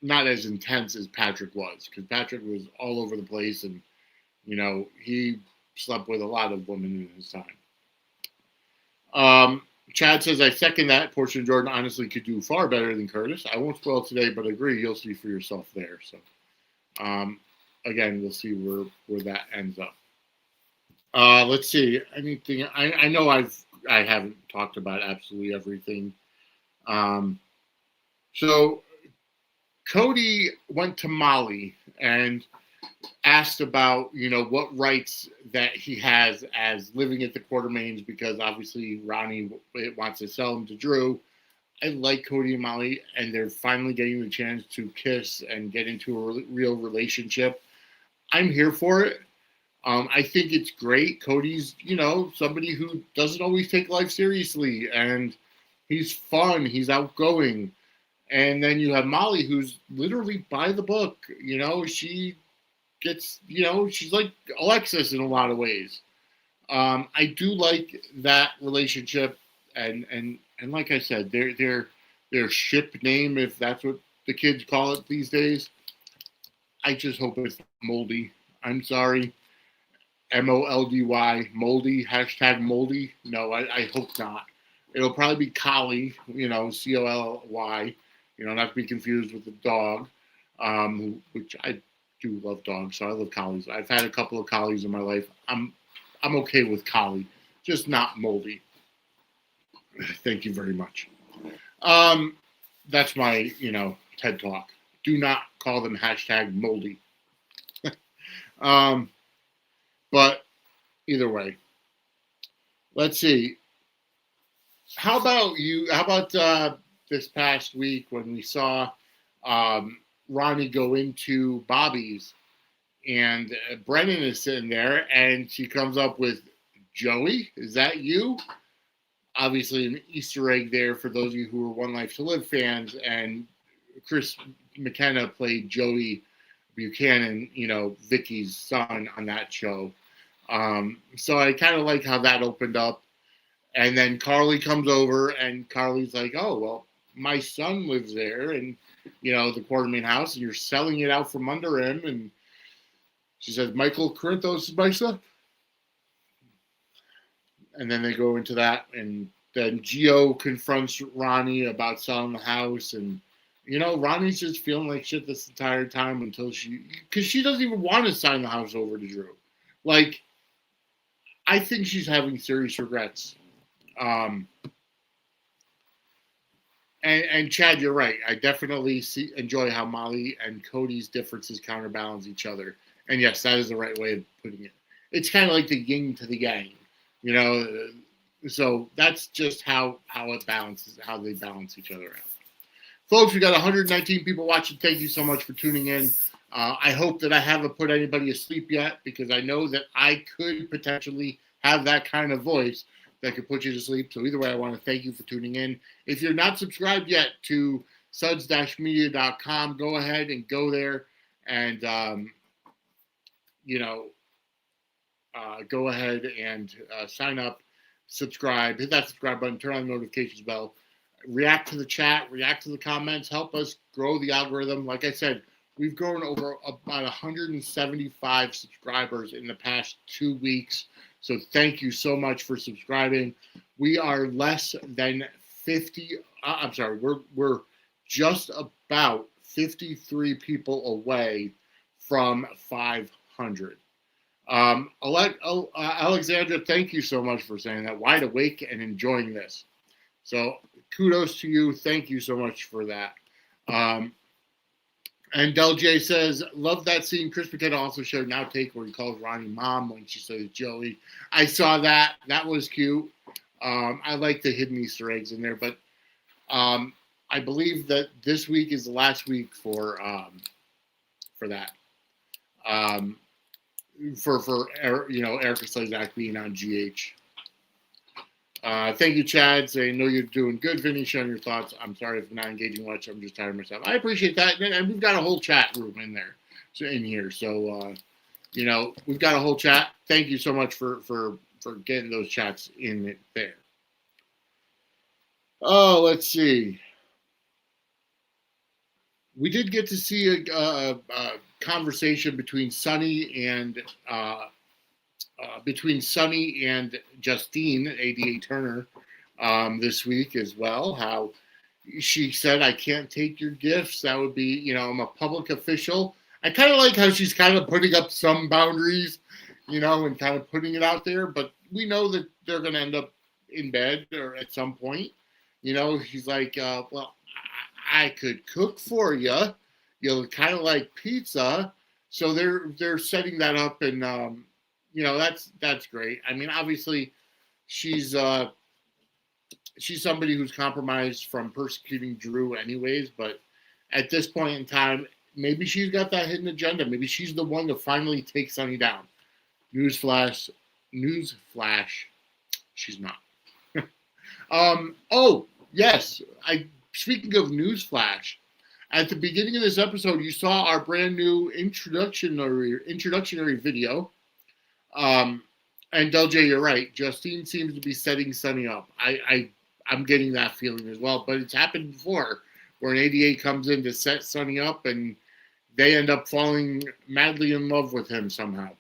not as intense as Patrick was, because Patrick was all over the place, and he slept with a lot of women in his time. Chad says, I second that. Portia and Jordan honestly could do far better than Curtis. I won't spoil today, but agree. You'll see for yourself there. So, again, we'll see where that ends up. Let's see. Anything? I know I haven't talked about absolutely everything. So Cody went to Molly and asked about, what rights that he has as living at the Quartermaines, because obviously Ronnie wants to sell him to Drew. I like Cody and Molly, and they're finally getting the chance to kiss and get into a real relationship. I'm here for it. I think it's great. Cody's, somebody who doesn't always take life seriously, and he's fun. He's outgoing. And then you have Molly, who's literally by the book. She gets, she's like Alexis in a lot of ways. I do like that relationship, and like I said, their ship name, if that's what the kids call it these days, I just hope it's moldy. I'm sorry. MOLDY, moldy, #moldy. No, I hope not. It'll probably be Collie, COLY, not to be confused with the dog, which I do love dogs, so I love collies. I've had a couple of collies in my life. I'm okay with collie, just not moldy. Thank you very much. That's my, TED Talk. Do not call them #moldy. But either way, let's see. How about this past week when we saw Ronnie go into Bobby's, and Brennan is sitting there, and she comes up with, Joey, is that you? Obviously an Easter egg there for those of you who are One Life to Live fans, and Chris McKenna played Joey Buchanan, Vicky's son on that show. So I kind of like how that opened up. And then Carly comes over, and Carly's like, oh, well, my son lives there, and, the Quartermaine house, and you're selling it out from under him. And she says, Michael Corinthos is my son. And then they go into that, and then Gio confronts Ronnie about selling the house, and Ronnie's just feeling like shit this entire time because she doesn't even want to sign the house over to Drew. Like, I think she's having serious regrets. And Chad, you're right. I definitely enjoy how Molly and Cody's differences counterbalance each other. And yes, that is the right way of putting it. It's kind of like the yin to the yang, So that's just how it balances, how they balance each other out. Folks, we got 119 people watching. Thank you so much for tuning in. I hope that I haven't put anybody asleep yet, because I know that I could potentially have that kind of voice that could put you to sleep. So either way, I want to thank you for tuning in. If you're not subscribed yet to suds-media.com, go ahead and go there and, go ahead and sign up, subscribe, hit that subscribe button, turn on the notifications bell, react to the chat, react to the comments, help us grow the algorithm. Like I said, we've grown over about 175 subscribers in the past 2 weeks. So thank you so much for subscribing. We are less than 50. We're just about 53 people away from 500. Alexandra, thank you so much for saying that. Wide awake and enjoying this. So kudos to you. Thank you so much for that. And Del J says, love that scene. Chris McKenna also showed an outtake where he calls Ronnie mom when she says Joey. I saw that. That was cute. I like the hidden Easter eggs in there, but I believe that this week is the last week for that. For Erica Slazak being on GH. Thank you, Chad. I know you're doing good. Vinny, sharing your thoughts. I'm sorry if I'm not engaging much. I'm just tired of myself. I appreciate that, and we've got a whole chat room in there, So we've got a whole chat. Thank you so much for getting those chats in there. Oh, let's see. We did get to see a conversation between Sonny and Justine, ADA Turner, this week as well. How she said, "I can't take your gifts. That would be, I'm a public official." I kind of like how she's kind of putting up some boundaries, and kind of putting it out there. But we know that they're going to end up in bed or at some point. She's like, "Well, I could cook for you. Kind of like pizza." So they're setting that up, and that's great. I mean, obviously, she's somebody who's compromised from persecuting Drew, anyways. But at this point in time, maybe she's got that hidden agenda. Maybe she's the one to finally take Sonny down. Newsflash, she's not. Oh yes, speaking of Newsflash, at the beginning of this episode, you saw our brand new introductionary video. And Del J, you're right. Justine seems to be setting Sonny up. I'm getting that feeling as well. But it's happened before, where an ADA comes in to set Sonny up, and they end up falling madly in love with him somehow.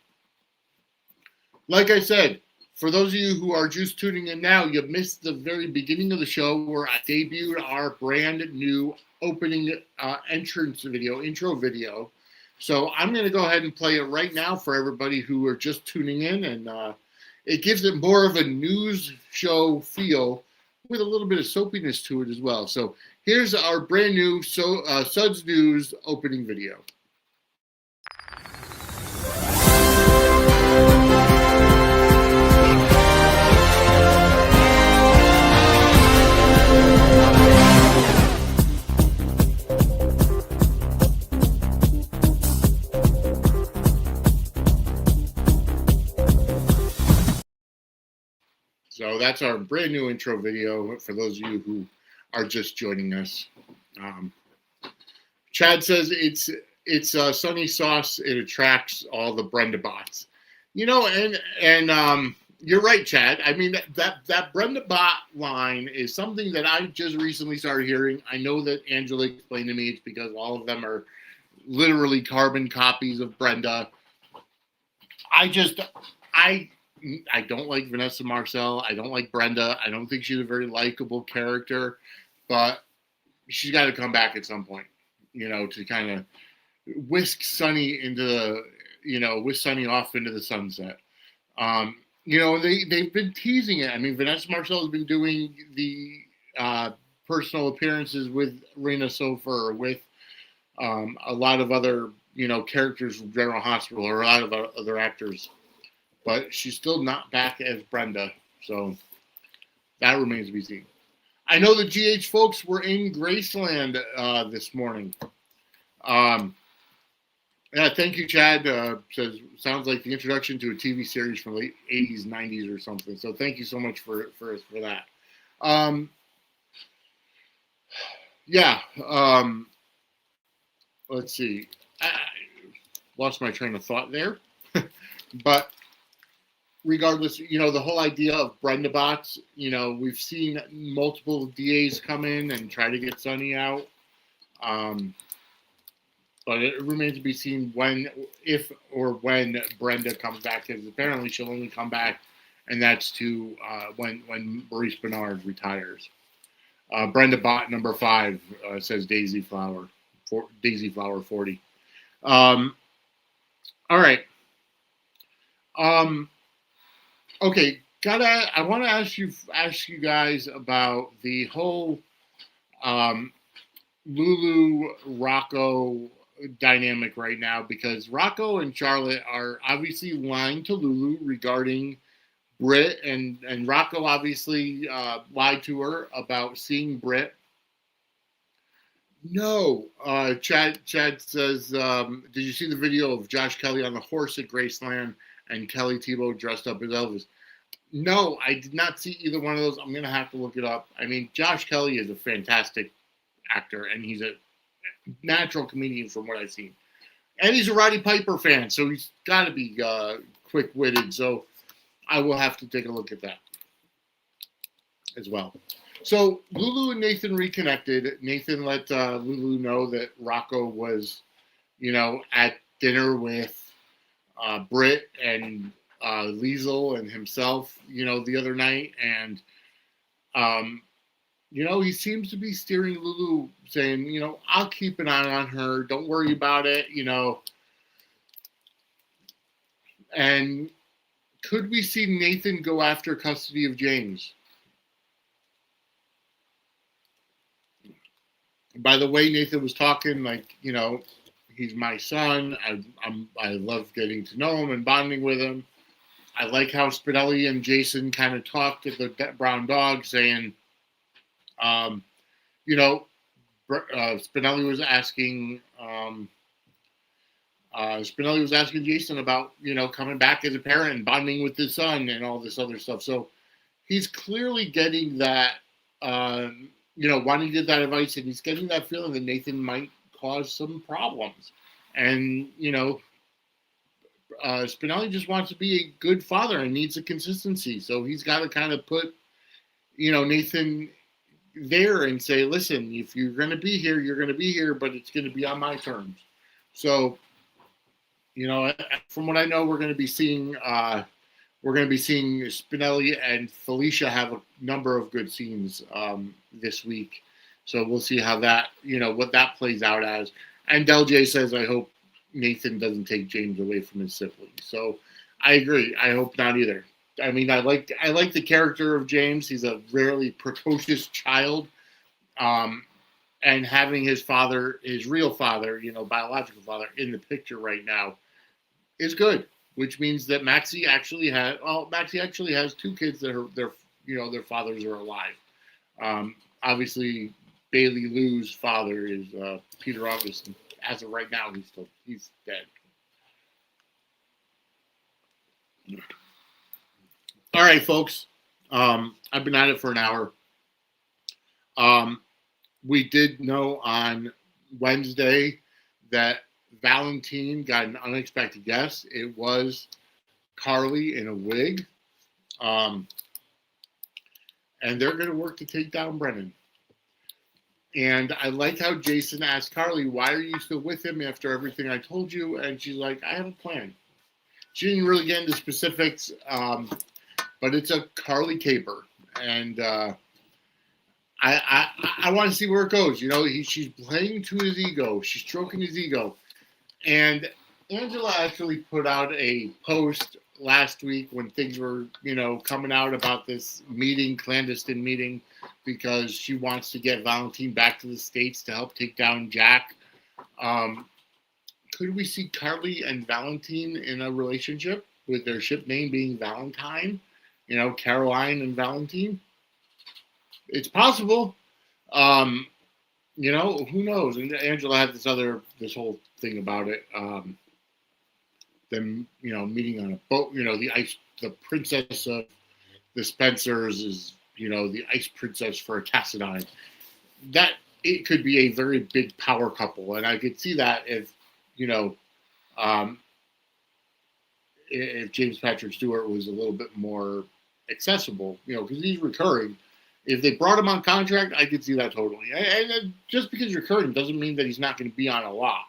Like I said, for those of you who are just tuning in now, you missed the very beginning of the show where I debuted our brand new opening intro video. So I'm going to go ahead and play it right now for everybody who are just tuning in, and it gives it more of a news show feel with a little bit of soapiness to it as well. So here's our brand new Suds News opening video. So that's our brand new intro video for those of you who are just joining us. Chad says it's Sunny Sauce. It attracts all the Brenda bots, and you're right, Chad. I mean that Brenda bot line is something that I just recently started hearing. I know that Angela explained to me it's because all of them are literally carbon copies of Brenda. I don't like Vanessa Marcel. I don't like Brenda. I don't think she's a very likable character, but she's got to come back at some point, to kind of whisk Sonny whisk Sonny off into the sunset. They've been teasing it. I mean, Vanessa Marcel has been doing the personal appearances with Raina Sofer, with a lot of other, characters from General Hospital, or a lot of other actors. But she's still not back as Brenda, so that remains to be seen. I know the GH folks were in Graceland this morning. Yeah, thank you, Chad. Says sounds like the introduction to a TV series from the late 80s, 90s or something. So thank you so much for that. Let's see. I lost my train of thought there. But regardless, the whole idea of Brenda bots, we've seen multiple DAs come in and try to get Sonny out. But it remains to be seen if or when Brenda comes back, because apparently she'll only come back, and that's to when Maurice Bernard retires. Brenda bot number 5 says Daisy Flower 40. All right. Okay, I want to ask you guys about the whole Lulu Rocco dynamic right now, because Rocco and Charlotte are obviously lying to Lulu regarding Britt and Rocco obviously lied to her about seeing Britt. No, Chad says, did you see the video of Josh Kelly on the horse at Graceland and Kelly Tebow dressed up as Elvis? No, I did not see either one of those. I'm going to have to look it up. I mean, Josh Kelly is a fantastic actor, and he's a natural comedian from what I've seen. And he's a Roddy Piper fan, so he's got to be quick-witted. So I will have to take a look at that as well. So Lulu and Nathan reconnected. Nathan let Lulu know that Rocco was, at dinner with Britt and Liesel and himself, the other night. And, he seems to be steering Lulu, saying, I'll keep an eye on her. Don't worry about it, And could we see Nathan go after custody of James? By the way, Nathan was talking like, he's my son. I love getting to know him and bonding with him. I like how Spinelli and Jason kind of talked at the brown dog, saying, Spinelli was asking Jason about, coming back as a parent and bonding with his son and all this other stuff. So he's clearly getting that, wanting to get that advice, and he's getting that feeling that Nathan might cause some problems. And, Spinelli just wants to be a good father and needs a consistency. So he's got to kind of put, Nathan there and say, listen, if you're going to be here, you're going to be here, but it's going to be on my terms. So, from what I know, we're going to be seeing Spinelli and Felicia have a number of good scenes this week. So we'll see how that, what that plays out as. And Del J says, I hope Nathan doesn't take James away from his siblings. So I agree. I hope not either. I mean, I like the character of James. He's a rarely precocious child. And having his father, his real father, biological father, in the picture right now is good. Which means that Maxie actually has two kids that are their fathers are alive. Obviously, Bailey Lou's father is Peter August. As of right now, he's dead. All right, folks. I've been at it for an hour. We did know on Wednesday that Valentine got an unexpected guest. It was Carly in a wig. And they're going to work to take down Brennan. And I like how Jason asked Carly, why are you still with him after everything I told you? And she's like, I have a plan. She didn't really get into specifics, but it's a Carly caper. And I want to see where it goes. She's playing to his ego. She's stroking his ego. And Angela actually put out a post last week when things were, coming out about this clandestine meeting, because she wants to get Valentine back to the States to help take down Jack. Could we see Carly and Valentine in a relationship with their ship name being Valentine? Caroline and Valentine? It's possible. Who knows? And Angela had this whole thing about it. Them, meeting on a boat. The princess of the Spencers is, the ice princess for a Cassadine. That it could be a very big power couple, and I could see that if James Patrick Stewart was a little bit more accessible, because he's recurring. If they brought him on contract, I could see that totally. And just because he's recurring doesn't mean that he's not going to be on a lot.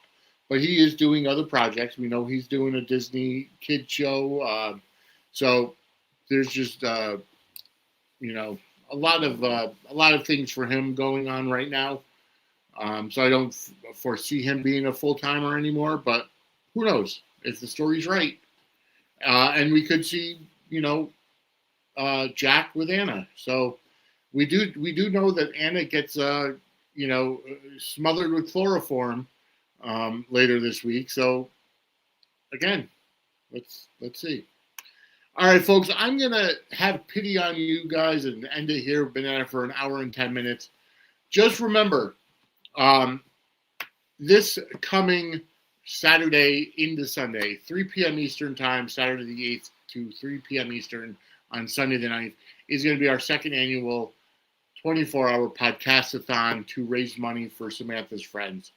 But he is doing other projects. We know he's doing a Disney kid show. So there's just a lot of things for him going on right now. So I don't foresee him being a full timer anymore. But who knows if the story's right? And we could see Jack with Anna. So we do know that Anna gets smothered with chloroform later this week. So again, let's see. All right, folks, I'm going to have pity on you guys and end it here. We've been at it for an hour and 10 minutes. Just remember, this coming Saturday into Sunday, 3 p.m. Eastern time, Saturday the 8th to 3 p.m. Eastern on Sunday the 9th, is going to be our second annual 24-hour podcast-a-thon to raise money for Samantha's friends.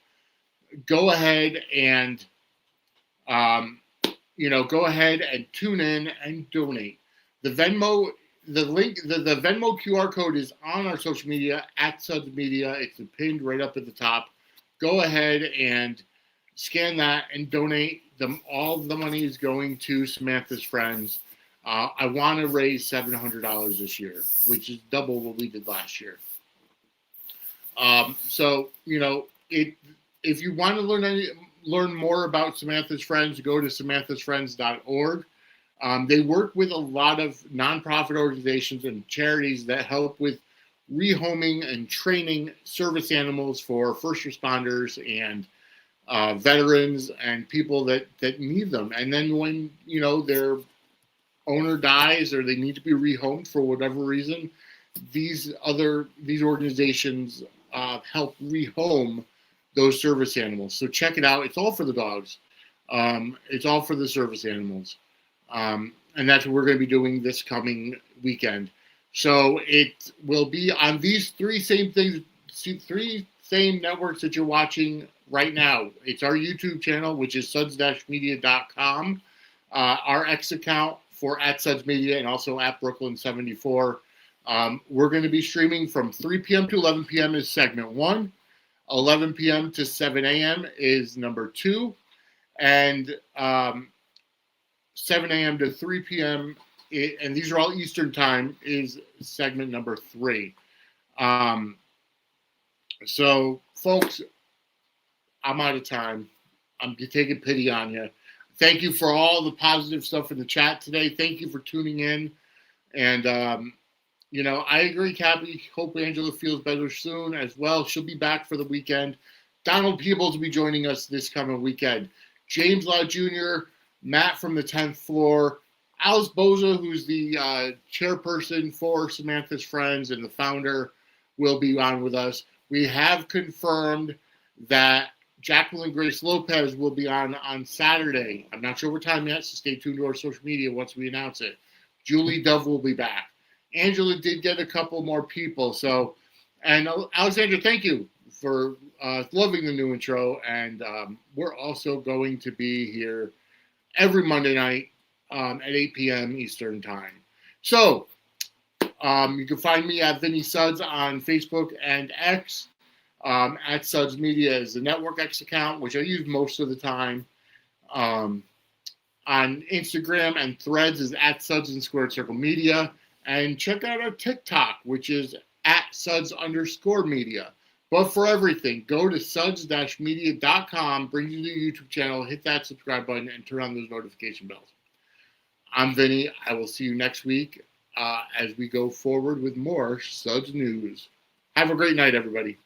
Go ahead and, go ahead and tune in and donate. The Venmo QR code is on our social media at Suds Media. It's pinned right up at the top. Go ahead and scan that and donate. All the money is going to Samantha's friends. I want to raise $700 this year, which is double what we did last year. If you want to learn more about Samantha's Friends, go to samanthasfriends.org. They work with a lot of nonprofit organizations and charities that help with rehoming and training service animals for first responders and veterans and people that need them. And then when, their owner dies or they need to be rehomed for whatever reason, these organizations help rehome those service animals. So check it out. It's all for the dogs. It's all for the service animals. And that's what we're going to be doing this coming weekend. So it will be on these three same networks that you're watching right now. It's our YouTube channel, which is suds-media.com. Our X account for @Suds Media and also @Brooklyn74. We're going to be streaming from 3 p.m. to 11 p.m. is segment 1. 11 p.m. to 7 a.m. is number 2. And 7 a.m. to 3 p.m., and these are all Eastern time, is segment number 3. So, folks, I'm out of time. I'm taking pity on you. Thank you for all the positive stuff in the chat today. Thank you for tuning in. And, I agree, Cappy. Hope Angela feels better soon as well. She'll be back for the weekend. Donald Peebles will be joining us this coming weekend. James Law Jr., Matt from the 10th floor, Alice Boza, who's the chairperson for Samantha's Friends and the founder, will be on with us. We have confirmed that Jacqueline Grace Lopez will be on Saturday. I'm not sure what time yet, so stay tuned to our social media once we announce it. Julie Dove will be back. Angela did get a couple more people. So, and Alexandra, thank you for loving the new intro. And we're also going to be here every Monday night at 8 p.m. Eastern time. So you can find me at Vinny Suds on Facebook and X. At Suds Media is the network X account, which I use most of the time. On Instagram and Threads is at Suds and Squared Circle Media. And check out our TikTok, which is at Suds_media. But for everything, go to suds-media.com, bring you to the YouTube channel, hit that subscribe button, and turn on those notification bells. I'm Vinny. I will see you next week as we go forward with more Suds news. Have a great night, everybody.